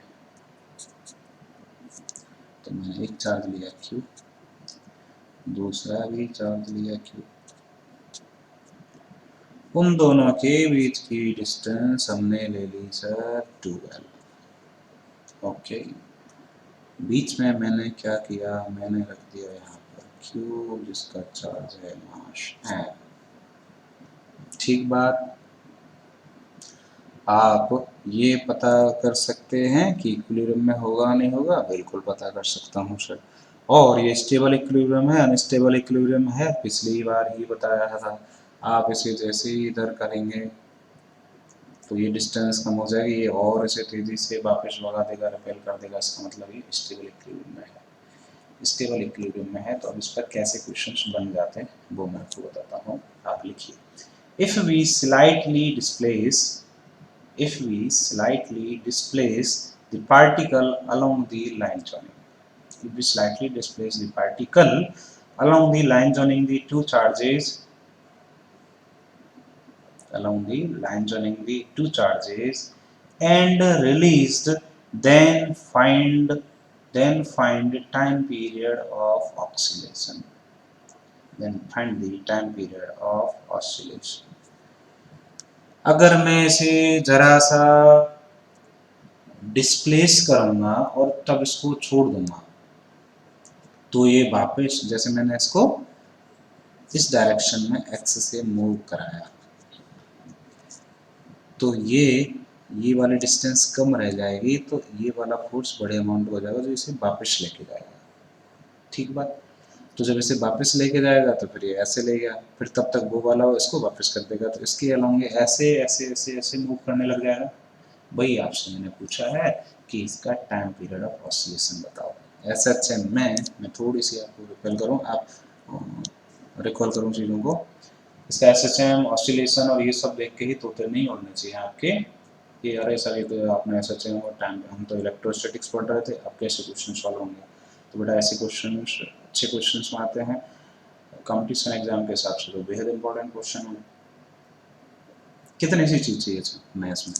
तो मैंने एक चार्ज लिया Q, दूसरा भी चार्ज लिया Q, उन दोनों के बीच की डिस्टेंस हमने ले ली सर 2L। ओके, बीच में मैंने क्या किया, मैंने रख दिया यहाँ पर Q जिसका चार्ज है मास M। ठीक बात। आप ये पता कर सकते हैं कि इक्विलिब्रियम में होगा नहीं होगा, बिल्कुल पता कर सकता हूँ सर। और ये स्टेबल इक्विलिब्रियम है अनस्टेबल इक्विलिब्रियम है, पिछली बार ही बताया था। आप इसे जैसे ही इधर करेंगे तो ये डिस्टेंस कम हो जाएगी, ये और इसे तेजी से वापस भगा देगा, रिपेल कर देगा, इसका मतलब ये स्टेबल इक्विलिब्रियम में है। स्टेबल इक्विलिब्रियम में है तो अब इस पर कैसे क्वेश्चंस बन जाते हैं वो मैं आपको बताता हूँ। आप लिखिए, if we slightly displace the particle along the line joining, if we slightly displace the particle along the line joining the two charges and released, then find time period of oscillation, अगर मैं इसे जरा सा displace करूंगा और तब इसको छोड़ दूंगा तो ये वापस, जैसे मैंने इसको इस डायरेक्शन में एक्स से मूव कराया तो ये वाली डिस्टेंस कम रह जाएगी, तो ये वाला फोर्स बड़े अमाउंट हो जाएगा जो इसे वापस लेके जाएगा। ठीक बात। तो जब इसे वापस लेके जाएगा तो फिर ये ऐसे ले गया, फिर तब तक वो वाला इसको वापस कर देगा, तो इसके अलोंग ऐसे ऐसे ऐसे ऐसे मूव करने लग जाएगा। वही आपसे मैंने पूछा है कि इसका टाइम पीरियड ऑफ ऑसिलेशन बताओ। SHM में मैं थोड़ी सी आपको रिकॉल करूँ, आप रिकॉल करूँ चीज़ों को। इसका SHM ऑसिलेशन और ये सब देख के ही तोते नहीं उड़ने चाहिए आपके कि अरे सर ये तो आपने SHM और टाइम, हम तो इलेक्ट्रोस्टैटिक्स पढ़ रहे थे, अब कैसे क्वेश्चन सॉल्व होंगे। तो बेटा ऐसे क्वेश्चन अच्छे क्वेश्चन में आते हैं कंपटीशन एग्जाम के हिसाब से, तो बेहद इंपॉर्टेंट क्वेश्चन है। कितनी सी चीज़ चाहिए मैथ्स में,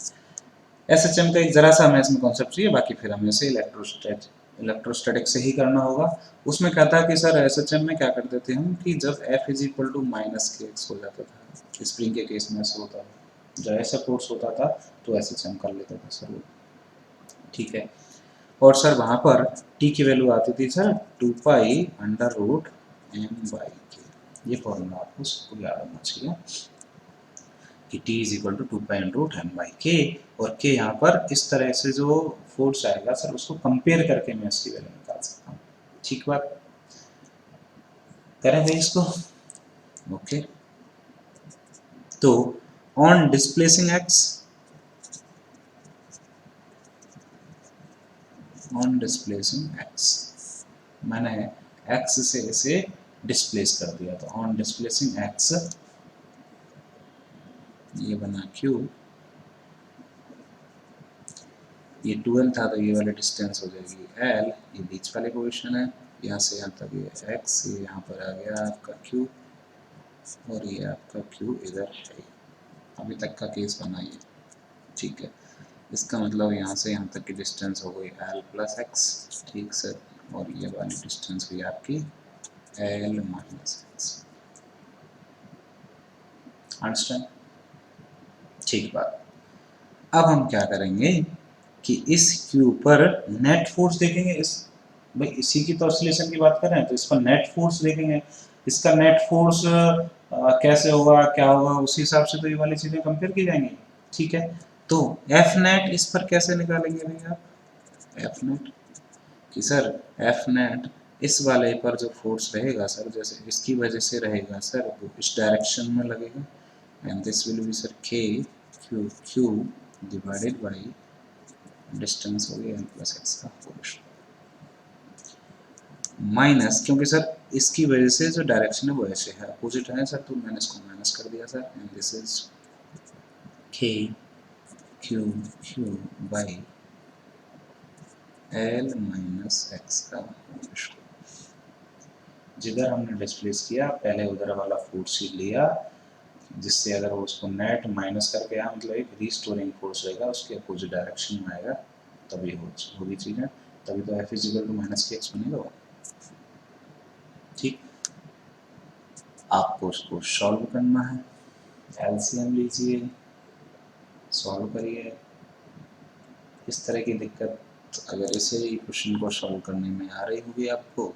SHM का एक जरा सा मैथ्स में कॉन्सेप्ट चाहिए, बाकी फिर हमें से इलेक्ट्रोस्टैटिक से ही करना होगा। उसमें क्या था कि सर SHM में क्या करते थे हम कि जब F is equal to -kx हो जाता था, स्प्रिंग के केस में ऐसा होता था, जब ऐसा फोर्स होता था तो SHM कर लेते थे सर वो। ठीक है, और सर वहाँ पर t की वैल्यू आती थी सर 2π√m/k। ये फॉर्मूला आपको सबको याद होना चाहिए कि t is equal to 2π√m/k, और k यहाँ पर इस तरह से जो फोर्स आएगा सर उसको कंपेयर करके मैं इसकी वैल्यू निकाल सकता हूँ। ठीक बात, करें भाई इसको। ओके, तो ऑन डिस्प्लेसिंग x मैंने x से इसे डिस्प्लेस कर दिया, तो ऑन डिस्प्लेसिंग x ये बना q, ये 2L था तो ये वाली डिस्टेंस हो जाएगी L, ये बीच वाली पोजीशन है, यहाँ से यहाँ तक ये x, ये यहाँ पर आ गया आपका q, और ये आपका q इधर है। अभी तक का केस बनाइए। ठीक है, इसका मतलब यहाँ से यहाँ तक की डिस्टेंस हो गई L + x। ठीक सर, और ये वाली डिस्टेंस हुई आपकी L - x। अंडरस्टैंड? ठीक बात। अब हम क्या करेंगे कि इस Q पर नेट फोर्स देखेंगे। इस भाई इसी की तो ऑसिलेशन की बात कर रहे हैं, तो इस पर नेट फोर्स देखेंगे। इसका नेट फोर्स कैसे होगा, क्या होगा, उसी हिसाब से तो ये वाली चीजें कंपेयर की जाएंगी। ठीक है, तो एफ नेट इस पर कैसे निकालेंगे भैया आप एफ नेट कि सर एफ नेट इस वाले पर जो फोर्स रहेगा सर, जैसे इसकी वजह से रहेगा सर, वो इस डायरेक्शन में लगेगा, and this will B sir k q divided by distance हो गया n + x का फोर्स माइनस, क्योंकि सर इसकी वजह से जो डायरेक्शन है वो ऐसे है, अपोजिट है सर, तो मैंने इसको माइनस कर दिया sir, and this is k q by L - x का फोर्स। जिधर हमने डिस्प्लेस किया पहले उधर वाला फोर्स ही लिया, जिससे अगर वो उसको नेट माइनस करके यहाँ मतलब एक रिस्टोरिंग फोर्स रहेगा, उसके अपोजिट डायरेक्शन में आएगा, तभी होगी चीज़ें। तभी तो f इजिकल टू माइनस के एक्स बनेगा। ठीक, आपको उसको सॉल्व करना है, एलसीएम लीजिए, सॉल्व करिए। इस तरह की दिक्कत अगर इसे ही क्वेश्चन को सॉल्व करने में आ रही होगी आपको,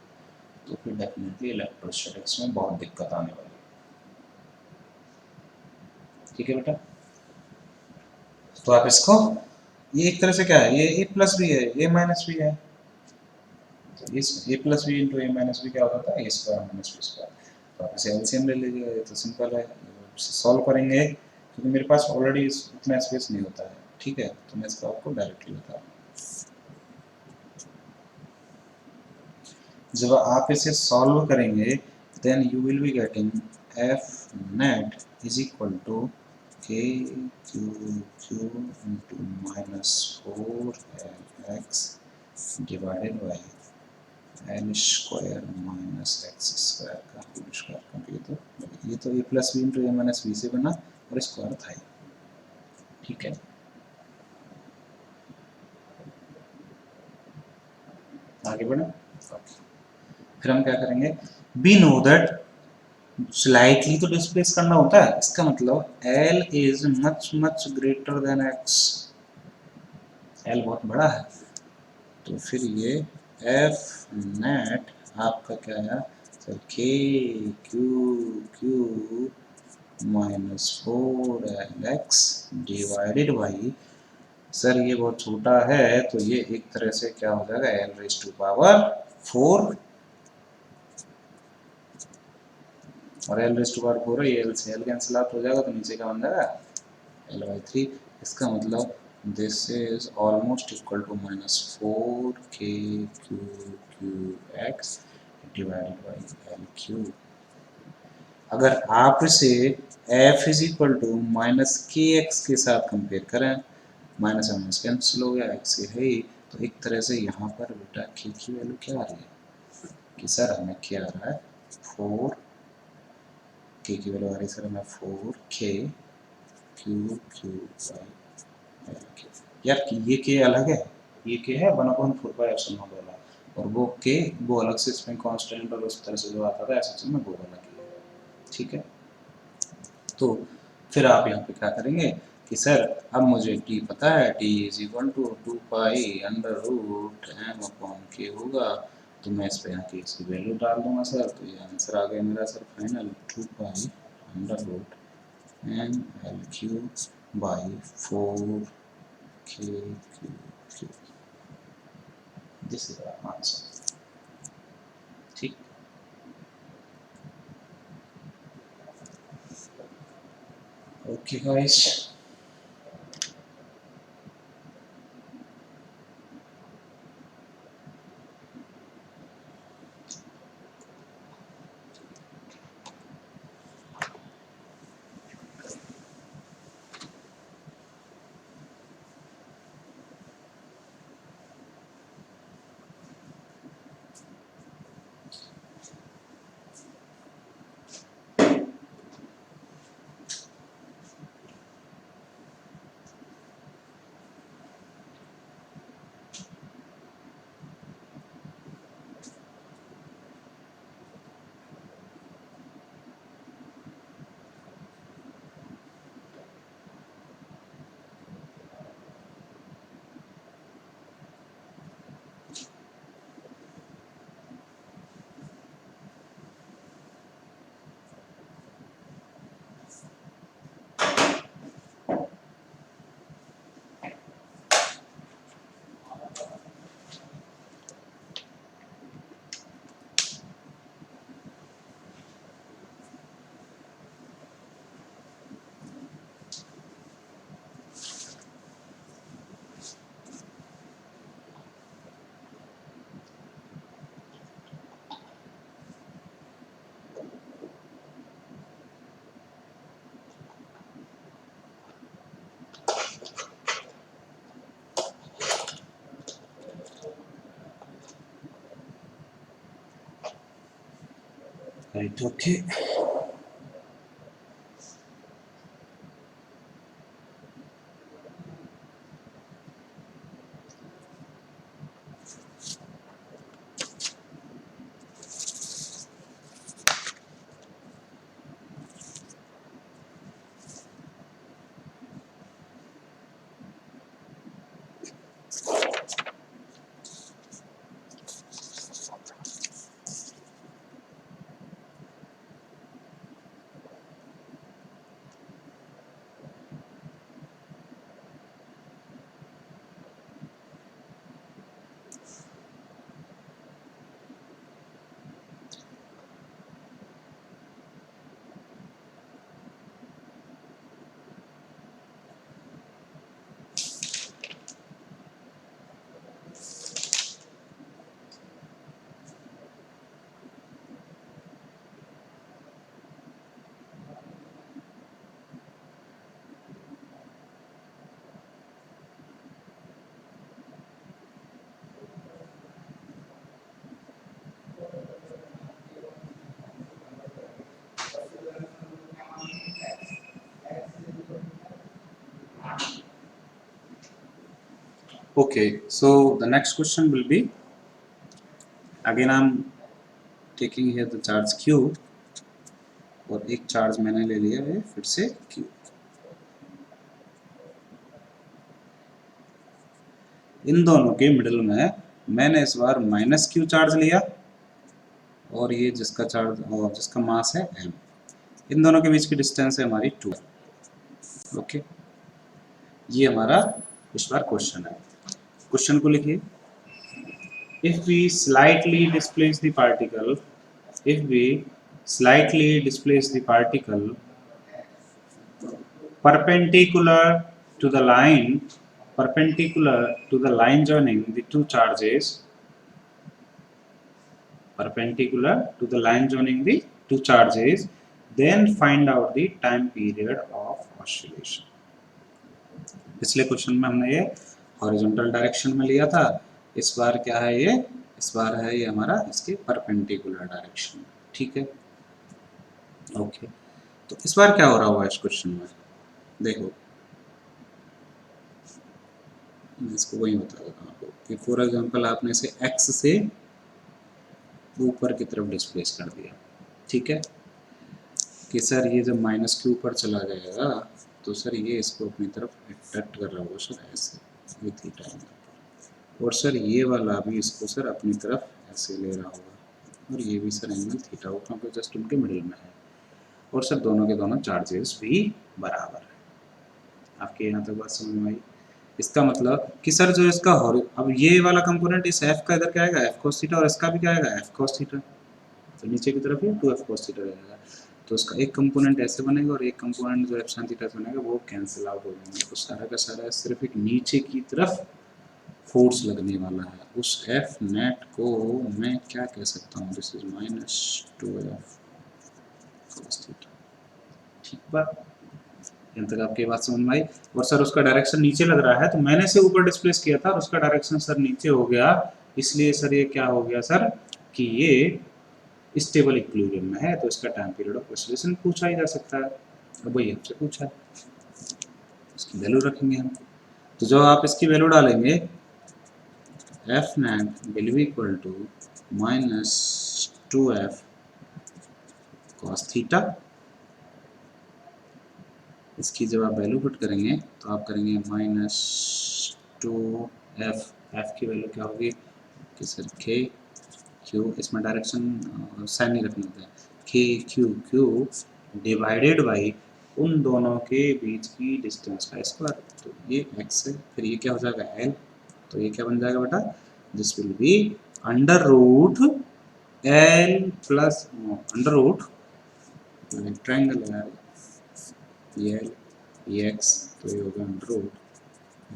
तो फिर डेफिनेटली इलेक्ट्रोस्टैटिक्स में बहुत दिक्कत आने वाली है। ठीक है बेटा, तो आप इसको, ये एक तरह से क्या है, ये ए प्लस बी है, ए माइनस बी है, तो इस ए plus B into A minus B क्या होता है, ए स्क्वायर माइनस बी स्क्वायर। तो आप इसे एलसीएम ले लीजिए, ये तो सिंपल है, सॉल्व करेंगे क्योंकि मेरे पास ऑलरेडी उतना स्पेस नहीं होता है। ठीक है, तो मैं इसको आपको डायरेक्टली बता रहा हूँ। जब आप इसे सॉल्व करेंगे then you will be getting F net is equal to K Q Q into minus 4x divided by L square minus X square का होल स्क्वायर, क्योंकि ये तो A plus B into A minus B से बना और square था ही। ठीक है, आगे बढ़े। फिर हम क्या करेंगे, बी नो दैट स्लाइटली तो डिस्प्लेस करना होता है, इसका मतलब L is much much greater then x, L बहुत बड़ा है, तो फिर ये F नेट आपका क्या है sir, k Q Q minus 4LX divided by, sir ये बहुत छोटा है तो ये एक तरह से क्या हो जाएगा, L रेज टू पावर 4, और L रेज टू पावर 4 है, ये L से L कैंसिल आउट हो जाएगा, तो नीचे का बन जाएगा L/3। इसका मतलब this is almost equal to minus 4k/QX divided by L3। अगर आप इसे f is equal to minus के एक्स के साथ कंपेयर करें, माइनस माइनस कैंसिल हो गया, x है ही, तो एक तरह से यहाँ पर बेटा k की वैल्यू क्या आ रही है कि सर हमें क्या आ रहा है, 4 k की वैल्यू आ रही है सर हमें 4k क्यू क्यू बाई यार कि ये के अलग है, ये के है 1/4 वाला, और वो के वो अलग से इसमें कांस्टेंट और उस तरह से जो आता था ऐसे में वो वाला के। ठीक है, तो फिर आप यहाँ पे क्या करेंगे कि सर अब मुझे टी पता है, T is equal to 2π√m/k होगा, तो मैं इस पे यहाँ की इसकी वैल्यू डाल दूंगा सर, तो ये आंसर आ गया मेरा sir final 2π√mL3/4k/Q। This is answer. ठीक, okay guys, right, okay. Okay, so the next question will be, again I'm taking here the charge q, और एक चार्ज मैंने ले लिया है फिर से q। इन दोनों के मिडिल में मैंने इस बार माइनस q चार्ज लिया, और ये जिसका चार्ज और जिसका मास है m, इन दोनों के बीच की डिस्टेंस है हमारी 2। ओके, ये हमारा इस बार क्वेश्चन है। क्वेश्चन को लिखिए, if we slightly displace the particle, if we slightly displace the particle perpendicular to the line, perpendicular to the line joining the two charges, perpendicular to the line joining the two charges, then find out the time period of oscillation। पिछले question में हमने ये horizontal direction में लिया था, इस बार क्या है ये, इस बार है ये हमारा इसके परपेंडिकुलर डायरेक्शन में। ठीक है, ओके। तो इस बार क्या हो रहा होगा इस क्वेश्चन में, देखो मैं इसको वही बता देता हूँ आपको कि फॉर एग्जांपल आपने इसे x से ऊपर की तरफ डिस्प्लेस कर दिया। ठीक है, कि सर ये जब माइनस के ऊपर चला जाएगा तो सर ये इसको अपनी तरफ अट्रैक्ट कर रहा होगा सर ऐसे, ये थीटा है, और सर ये वाला भी इसको सर अपनी तरफ ऐसे ले रहा होगा, और ये भी सर एंगल थीटा होगा क्योंकि जस्ट उनके मिडिल में है, और सर दोनों के दोनों चार्जेस भी बराबर है। आपके यहाँ तक बात समझ में आई? इसका मतलब कि सर जो इसका अब ये वाला कंपोनेंट इस एफ का इधर क्या आएगा, एफ cos थीटा, और इसका भी क्या आएगा, एफ cos थीटा, तो नीचे की तरफ ये 2f cos थीटा रहेगा। तो उसका एक कंपोनेंट ऐसे बनेगा और एक कंपोनेंट जो एप्सिलॉन थीटा से बनेगा वो कैंसिल आउट हो जाएंगे, तो सारा का सारा सिर्फ एक नीचे की तरफ फोर्स लगने वाला है। उस एफ नेट को मैं क्या कह सकता हूँ, this is minus 2f cos theta. ठीक बात, यहाँ तक आपकी बात समझ में आई? और सर उसका डायरेक्शन नीचे लग रहा है, तो मैंने इसे ऊपर डिस्प्लेस किया था और उसका डायरेक्शन सर नीचे हो गया, इसलिए सर ये क्या हो गया सर कि ये स्टेबल इक्विलिब्रियम में है, तो इसका टाइम पीरियड ऑफ ऑसिलेशन पूछा ही जा सकता है। अब वही हमसे पूछा है, इसकी वैल्यू रखेंगे हम। तो जब आप इसकी वैल्यू डालेंगे F net will be equal to minus 2f cos theta. इसकी जब आप वैल्यू पुट करेंगे तो आप करेंगे माइनस 2f, एफ की वैल्यू क्या होगी कि सर के क्यू, इसमें डायरेक्शन साइन नहीं रखना होता है, के क्यू क्यू डिवाइडेड बाई उन दोनों के बीच की डिस्टेंस का स्क्वायर, तो ये x है, फिर ये क्या हो जाएगा l, तो ये क्या बन जाएगा बेटा, this will be under root l plus under root triangle है ये l ये x, तो ये होगा under root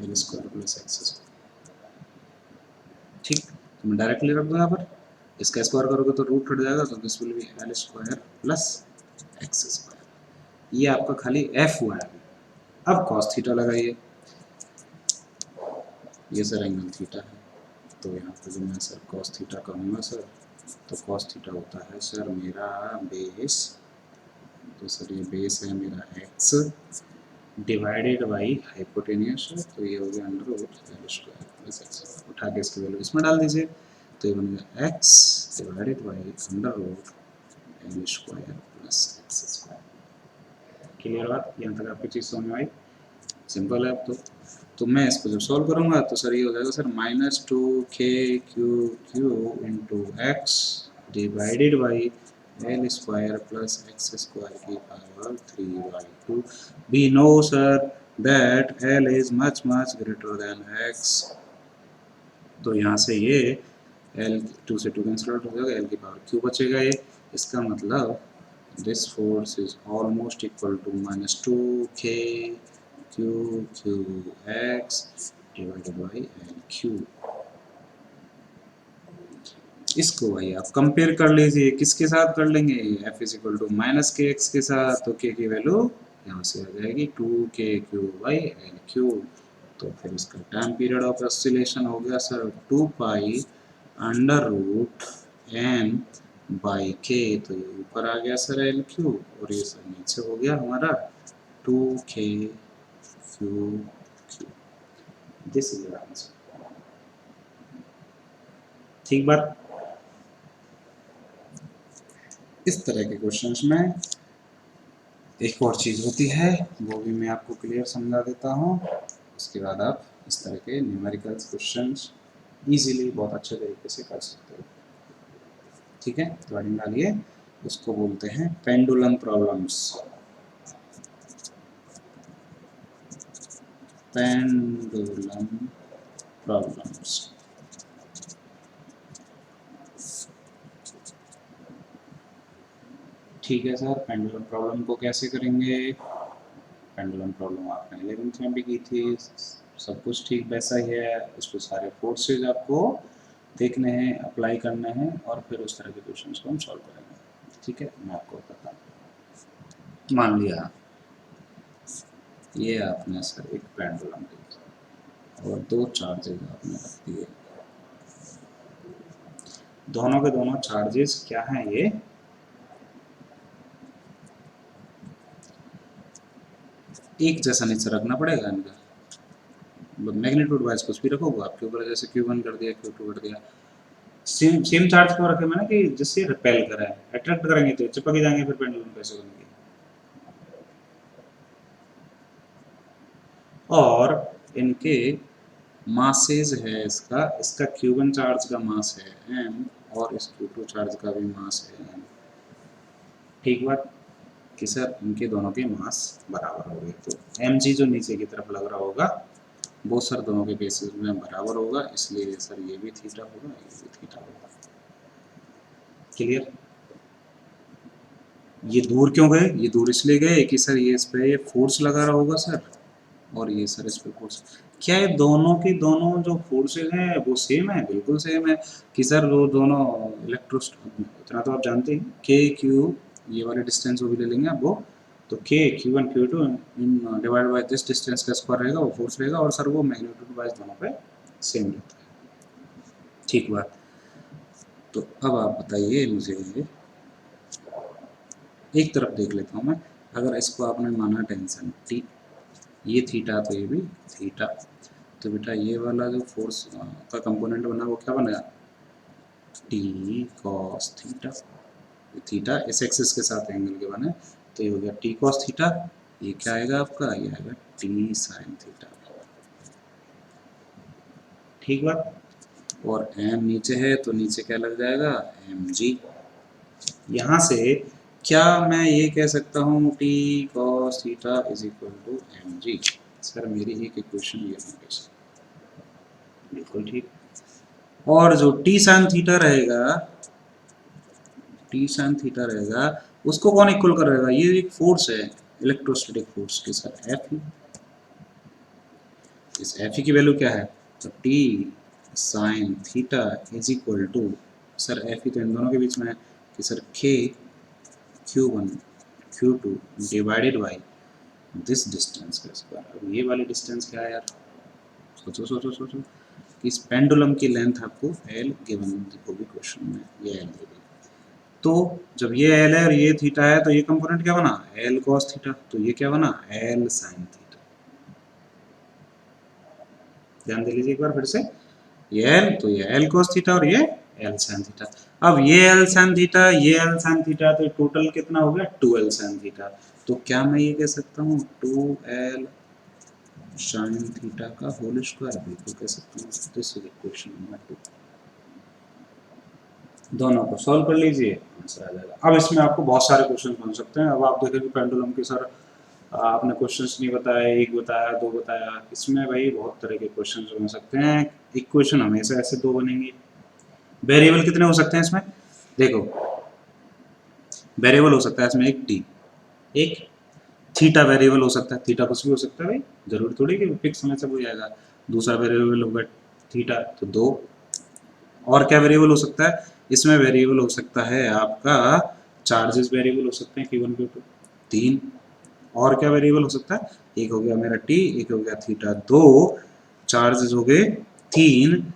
l square plus x square. ठीक, तो मैं डायरेक्टली रख दूँ यहाँ पर, इसका स्क्वायर करोगे तो रूट हट जाएगा, तो this will B l square plus x square. ये आपका खाली f हुआ है। अब cos थीटा लगाइए, ये सर एंगल थीटा है, तो यहाँ पर जो मैं सर cos थीटा कहूँगा सर, तो cos थीटा होता है सर मेरा बेस, तो सर ये बेस है मेरा x डिवाइडेड बाई हाइपोटेनियस, तो ये हो गया under root l square plus x। उठा के इसकी वैल्यू इसमें डाल दीजिए, तो ये बन गया x divided by under root l square plus x square. Clear बात, यहाँ तक आपकी चीज़ समझ में आई? सिंपल है। अब तो मैं इसको जब सॉल्व करूँगा तो सर ये हो जाएगा sir minus 2k Q Q into X divided by L square plus X square की power 3/2। We know sir that L is much much greater than X, तो यहाँ से ये एल 2 से 2 कैंसिल आउट हो जाएगा, एल की पावर क्यू बचेगा ये, इसका मतलब this force is almost equal to minus 2k q q x divided by l q। इसको भाई आप कंपेयर कर लीजिए, किसके साथ कर लेंगे, f is equal to minus के एक्स के साथ, तो k की वैल्यू यहाँ से आ जाएगी 2k q by L Q. तो फिर इसका टाइम पीरियड ऑफ ऑसिलेशन हो गया sir 2 pi under root n by K, तो ये ऊपर आ गया सर एल क्यू, और ये सर नीचे हो गया हमारा 2k Q Q. This is the answer. ठीक बात। इस तरह के क्वेश्चंस में एक और चीज़ होती है, वो भी मैं आपको क्लियर समझा देता हूँ। उसके बाद आप इस तरह के न्यूमेरिकल्स क्वेश्चंस इजीली बहुत अच्छे तरीके से कर सकते हो। ठीक है, तो हेडिंग डालिए, उसको बोलते हैं पेंडुलम प्रॉब्लम्स। Pendulum problems. ठीक है सर, पेंडुलम प्रॉब्लम को कैसे करेंगे? पेंडुलम प्रॉब्लम आपने 11th में भी की थी, सब कुछ ठीक वैसा ही है। उसको सारे फोर्सेज आपको देखने हैं, अप्लाई करने हैं, और फिर उस तरह के क्वेश्चंस को हम सॉल्व करेंगे। ठीक है, मैं आपको बताता हूँ। मान लिया ये आपने सर एक पेंडुलम ली और दो चार्जेज आपने रख दिए। दोनों के दोनों चार्जेस क्या हैं? ये एक जैसा नेचर रखना पड़ेगा इनका, मैग्नीट्यूड वाइज कुछ भी रखोगे आपके ऊपर, जैसे Q1 कर दिया, Q2 कर दिया। सेम सेम चार्ज क्यों रखे मैंने कि जिससे रिपेल करें, अट्रैक्ट करेंगे तो चिपक ही जाएंगे, फिर पेंडुलम कैसे बनेगी। और इनके मासेज है, इसका इसका Q1 चार्ज का मास है m, और इस Q2 चार्ज का भी मास है m। ठीक बात कि सर इनके दोनों के मास बराबर हो गए, तो mg जो नीचे की तरफ लग रहा होगा वो सर दोनों के बेसिस में बराबर होगा, इसलिए सर ये भी थीटा होगा, ये भी थीटा होगा। क्लियर? ये दूर क्यों गए? ये दूर इसलिए गए कि सर ये इस पे ये फोर्स लगा रहा होगा सर, और ये सर इस पे फोर्स। क्या ये दोनों के दोनों जो फोर्सेज हैं वो सेम है? बिल्कुल सेम है कि सर वो दोनों इलेक्ट्रोस्ट, इतना तो आप जानते हैं, के क्यू, ये वाले डिस्टेंस वो भी ले लेंगे आप वो, तो के Q1 Q2 in divide by this distance का स्क्वायर रहेगा, वो फोर्स रहेगा, और सर वो मैग्नीट्यूड वाइज दोनों पे सेम रहता है। ठीक बात। तो अब आप बताइए मुझे, एक तरफ देख लेता हूँ मैं, अगर इसको आपने माना टेंशन टी, ये थीटा तो ये भी थीटा, तो बेटा ये वाला जो फोर्स का कंपोनेंट बना वो क्या बनेगा? T cos theta. थीटा इस एक्सिस के साथ एंगल के बने, तो ये हो गया टी कॉस थीटा। ये क्या आएगा आपका? ये आएगा टी साइन थीटा। ठीक बात। और एम नीचे है तो नीचे क्या लग जाएगा? M G. यहाँ से क्या मैं ये कह सकता हूँ T cos theta is equal to M G? Sir मेरी एक इक्वेशन ये बन गई। बिल्कुल ठीक। और जो टी साइन थीटा रहेगा, टी साइन थीटा रहेगा, उसको कौन इक्वल करेगा? ये एक फोर्स है, इलेक्ट्रोस्टैटिक फोर्स के साथ एफ ई। इस एफ ई की वैल्यू क्या है? तो T sine theta is equal to, sir F E तो इन दोनों के बीच में है कि सर के Q1 Q2 divided by this distance का स्क्वायर। अब ये वाली डिस्टेंस क्या है यार? सोचो सोचो सोचो कि इस पेंडुलम की लेंथ आपको L गिवन होगी क्वेश्चन में, ये L दी गई। तो जब ये L है और ये थीटा है, तो ये कंपोनेंट क्या बना? L cos theta. तो ये क्या बना? L sin theta. ध्यान दे लीजिए एक बार फिर से, ये L तो ये L cos थीटा और ये L sin थीटा। अब ये L sin थीटा, ये L sin थीटा, तो टोटल कितना हो गया? 2L sin theta. तो क्या मैं ये कह सकता हूँ 2L sin थीटा का होल स्क्वायर? बिल्कुल कह सकता हूँ। This is equation number 2। दोनों को सॉल्व कर लीजिए, आंसर आ जाएगा। अब इसमें आपको बहुत सारे क्वेश्चन बन सकते हैं। अब आप देखें कि पेंडुलम के सर आपने क्वेश्चंस नहीं बताया, एक बताया, दो बताया, इसमें भाई बहुत तरह के क्वेश्चंस बन सकते हैं। इक्वेशन हमेशा ऐसे दो बनेंगी। वेरिएबल कितने हो सकते हैं इसमें? देखो, वेरिएबल हो सकता है इसमें एक टी, एक थीटा वेरिएबल हो सकता है। थीटा कुछ भी हो सकता है भाई, जरूर थोड़ी कि फिक्स समय सब हो जाएगा। दूसरा वेरिएबल होगा थीटा, तो दो। और क्या वेरिएबल हो सकता है इसमें? वेरिएबल हो सकता है आपका चार्जेस वेरिएबल हो सकते हैं Q1 Q2, तीन। और क्या वेरिएबल हो सकता है? एक हो गया मेरा टी, एक हो गया थीटा, दो चार्जेस हो गए, तीन।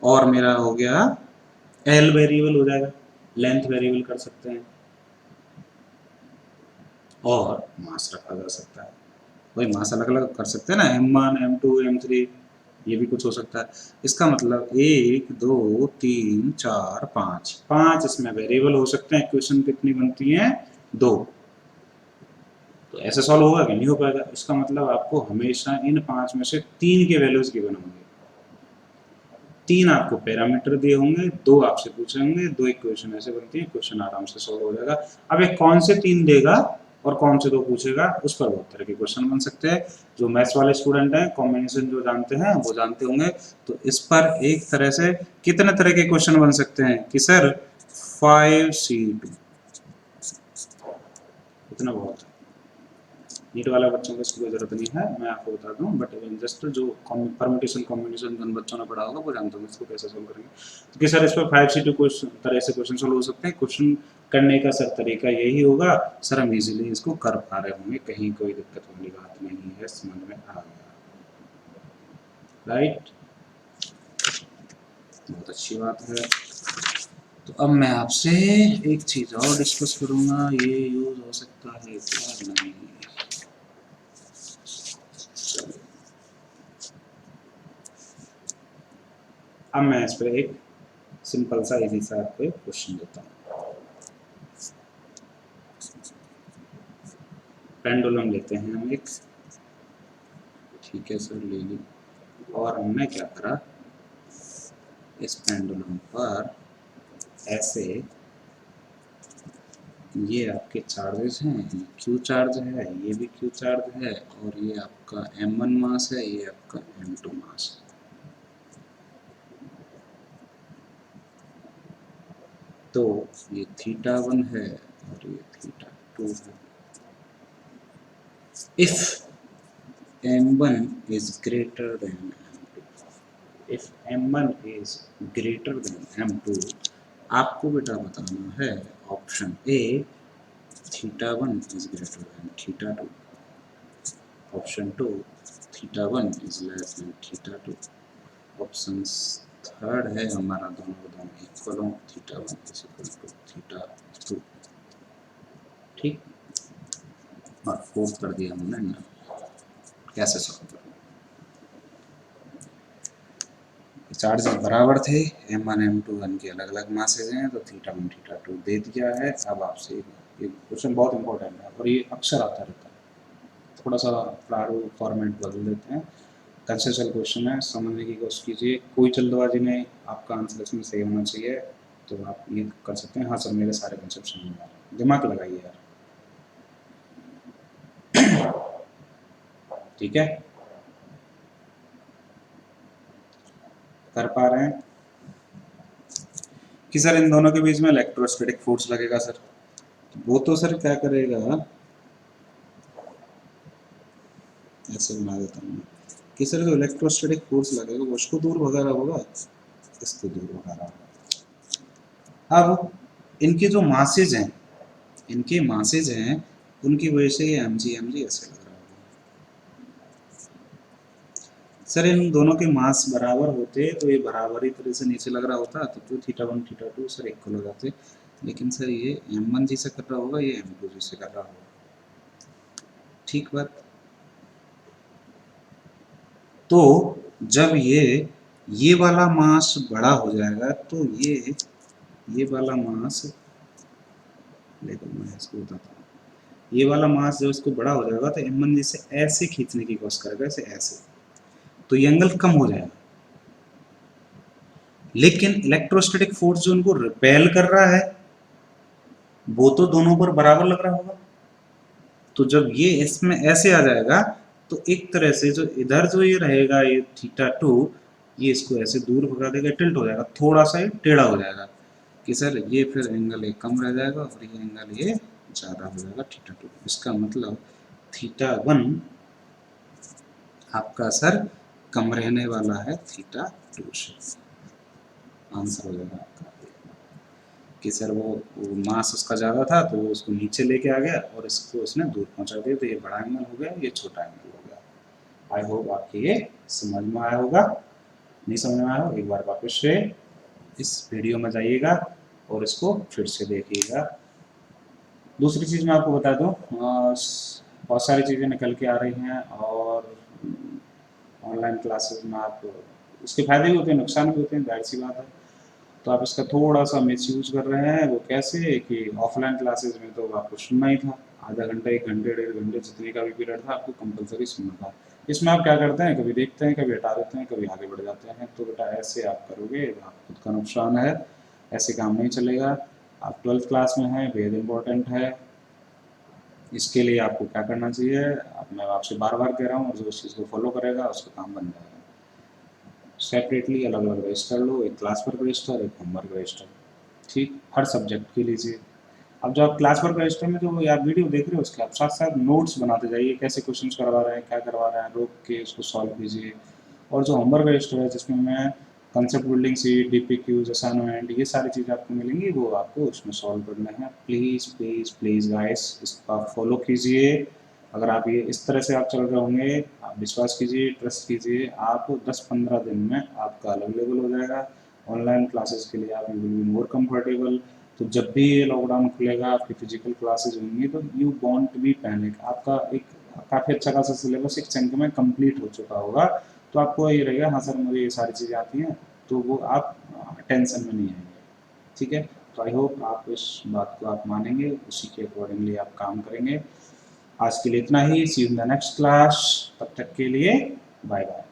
और मेरा हो गया एल वेरिएबल हो जाएगा, लेंथ वेरिएबल कर सकते हैं, और मास रखा जा सकता है। वही मास अलग अलग कर सकते हैं ना, M1 M2 M3, ये भी कुछ हो सकता है। इसका मतलब 1 2 3 4 5 5 इसमें वेरिएबल हो सकते हैं। इक्वेशन कितनी बनती हैं? 2। तो ऐसे सॉल्व होगा कि नहीं हो पाएगा। इसका मतलब आपको हमेशा इन 5 में से 3 के वैल्यूज गिवन होंगे। 3 आपको पैरामीटर दिए होंगे, 2 आपसे पूछे होंगे, 2 इक्वेशन ऐसे बनती है, क्वेश्चन आराम से सॉल्व हो जाएगा। अब एक कौन से 3 देगा और कौन से 2 पूछेगा, उस पर बहुत तरह के क्वेश्चन बन सकते हैं। जो मैथ्स वाले स्टूडेंट हैं कॉम्बिनेशन जो जानते हैं वो जानते होंगे। तो इस पर एक तरह से कितने तरह के क्वेश्चन बन सकते हैं कि सर 5C2 इतना बहुत है। नीट वाला बच्चों को इसकी कोई जरूरत नहीं है, मैं आपको बता दूं, बट जस्ट जो परम्यूटेशन कॉम्बिनेशन जिन बच्चों ने पढ़ा होगा वो जानते होंगे इसको कैसे सोल्व करेंगे। तो कि सर इस पर 5C2 क्वेश्चन तरह से क्वेश्चन सोल्व हो सकते हैं। क्वेश्चन करने का सर तरीका यही होगा, सर हम इजीली इसको कर पा रहे होंगे, कहीं कोई दिक्कत वाली बात नहीं है, समझ में आ गया, राइट? बहुत अच्छी बात है। तो अब मैं आपसे एक चीज और डिस्कस करूंगा, ये यूज हो सकता है क्या नहीं। अब मैं इस पर एक सिंपल सा इजी सा आपको एक क्वेश्चन देता हूँ। पेंडुलम लेते हैं हम एक, ठीक है सर ले ली, और हमने क्या करा, इस पेंडुलम पर ऐसे ये आपके चार्जेस हैं, ये क्यू चार्ज है, ये भी क्यू चार्ज है, और ये आपका m1 मास है, ये आपका m2 मास है। तो ये θ1 है और ये θ2 है। If m1 is greater than m2, if m1 is greater than m2, आपको बेटा बताना है option A θ1 is greater than θ2, option 2 θ1 is less than θ2, option third है हमारा दोनों इक्वल हो, θ1 is equal to θ2, ठीक। और फोर्थ कर दिया हमने ना, कैसे सॉल्व करें। चार्जेस बराबर थे, m1 m2 के अलग अलग मासेज हैं, तो θ1 θ2 दे दिया है। अब आपसे ये क्वेश्चन बहुत इंपॉर्टेंट है और ये अक्सर आता रहता है। थोड़ा सा प्रारूप फॉर्मेट बदल देते हैं, कंसेप्चुअल क्वेश्चन है, समझने की कोशिश कीजिए, कोई जल्दबाजी नहीं, आपका आंसर इसमें सही होना चाहिए। तो आप ये कर सकते हैं, हाँ सर मेरे सारे कंसेप्ट समझ में आ रहे हैं, दिमाग लगाइए यार, ठीक है, कर पा रहे हैं कि सर इन दोनों के बीच में इलेक्ट्रोस्टैटिक फोर्स लगेगा सर। तो वो तो सर क्या करेगा, ऐसे बना देता हूँ कि सर जो इलेक्ट्रोस्टैटिक फोर्स लगेगा वो उसको दूर भगा रहा होगा, इसको दूर भगा रहा होगा। अब इनके जो मासेज हैं, इनके मासेज हैं, उनकी वजह से ये mg ऐसे लग रहा होगा। सर इन दोनों के मास बराबर होते तो ये बराबरी तरह से नीचे लग रहा होता, तो θ1 θ2 सर इक्वल हो जाते, लेकिन सर ये m1 जी से कर रहा होगा, ये m2 जी से कर रहा होगा, ठीक बात। तो जब ये वाला मास बड़ा हो जाएगा तो ये वाला मास, लेकिन मैं इसको बताता हूँ, ये वाला मास जब इसको बड़ा हो जाएगा तो m1 जी से ऐसे खींचने की कोशिश करेगा, ऐसे, तो ये एंगल कम हो जाएगा। लेकिन इलेक्ट्रोस्टैटिक फोर्स जो उनको रिपेल कर रहा है वो तो दोनों पर बराबर लग रहा होगा। तो जब ये इसमें ऐसे आ जाएगा तो एक तरह से जो इधर जो ये रहेगा, ये θ2, ये इसको ऐसे दूर भगा देगा, टिल्ट हो जाएगा, थोड़ा सा ये टेढ़ा हो जाएगा कि सर ये फिर एंगल एक कम रह जाएगा और ये एंगल ये ज़्यादा हो जाएगा θ2। इसका मतलब θ1 आपका सर कम रहने वाला है θ2 से। आंसर हो जाएगा आपका कि सर वो मास उसका ज़्यादा था तो वो उसको नीचे लेके आ गया और इसको उसने दूर पहुंचा दिया, तो ये बड़ा एंगल हो गया, ये छोटा एंगल हो गया। आई होप आपके ये समझ में आया होगा, नहीं समझ में आया हो एक बार वापस से इस वीडियो में जाइएगा और इसको फिर से देखिएगा। दूसरी चीज़ मैं आपको बता दूं, बहुत सारी चीज़ें निकल के आ रही हैं और ऑनलाइन क्लासेस में आप, इसके फायदे भी होते हैं नुकसान भी होते हैं, जाहिर सी बात है। तो आप इसका थोड़ा सा मिस यूज कर रहे हैं। वो कैसे कि ऑफलाइन क्लासेस में तो आपको सुनना ही था, आधा घंटा 1 घंटे 1.5 घंटे जितने का भी पीरियड था आपको कंपलसरी सुनना था। इसमें आप क्या करते हैं, कभी देखते हैं, कभी हटा देते हैं, कभी आगे बढ़ जाते हैं। तो बेटा ऐसे आप करोगे आप खुद का नुकसान है, ऐसे काम नहीं चलेगा। आप 12th क्लास में हैं, बेहद इंपॉर्टेंट है। इसके लिए आपको क्या करना चाहिए, मैं आपसे बार बार कह रहा हूँ, और जो इस चीज़ को फॉलो करेगा उसका काम बन जाएगा। सेपरेटली अलग अलग रजिस्टर लो, एक क्लास वर्क रजिस्टर, एक होमवर्क रजिस्टर, ठीक, हर सब्जेक्ट के लीजिए। अब जब आप क्लास वर्क रजिस्टर में जो आप वीडियो देख रहे हो उसके आप साथ साथ नोट्स बनाते जाइए, कैसे क्वेश्चन करवा रहे हैं, क्या करवा रहे हैं, रोक के उसको सॉल्व कीजिए। और जो होमवर्क रजिस्टर है जिसमें मैं concept building seat, DPQs, assignment, ये सारी चीज़ें आपको मिलेंगी, वो आपको उसमें सॉल्व करना है। प्लीज़ प्लीज़ प्लीज़ गाइस, इसको आप फॉलो कीजिए। अगर आप ये इस तरह से आप चल रहे होंगे, आप विश्वास कीजिए, ट्रस्ट कीजिए, आप 10-15 दिन में आपका अलग लेवल हो जाएगा। ऑनलाइन क्लासेस के लिए आप you will be more comfortable. तो जब भी ये लॉकडाउन खुलेगा, आपकी फिजिकल क्लासेस होंगी, तो यू वॉन्ट बी पैनिक, आपका एक काफ़ी अच्छा खासा सिलेबस एक चंक में कंप्लीट हो चुका होगा। तो आपको ये रहेगा, हाँ सर मुझे ये सारी चीज़ें आती हैं, तो वो आप टेंशन में नहीं आएंगे। ठीक है। तो आई होप आप इस बात को आप मानेंगे, उसी के अकॉर्डिंगली आप काम करेंगे। आज के लिए इतना ही, see you in the next class, तब तक के लिए बाय बाय।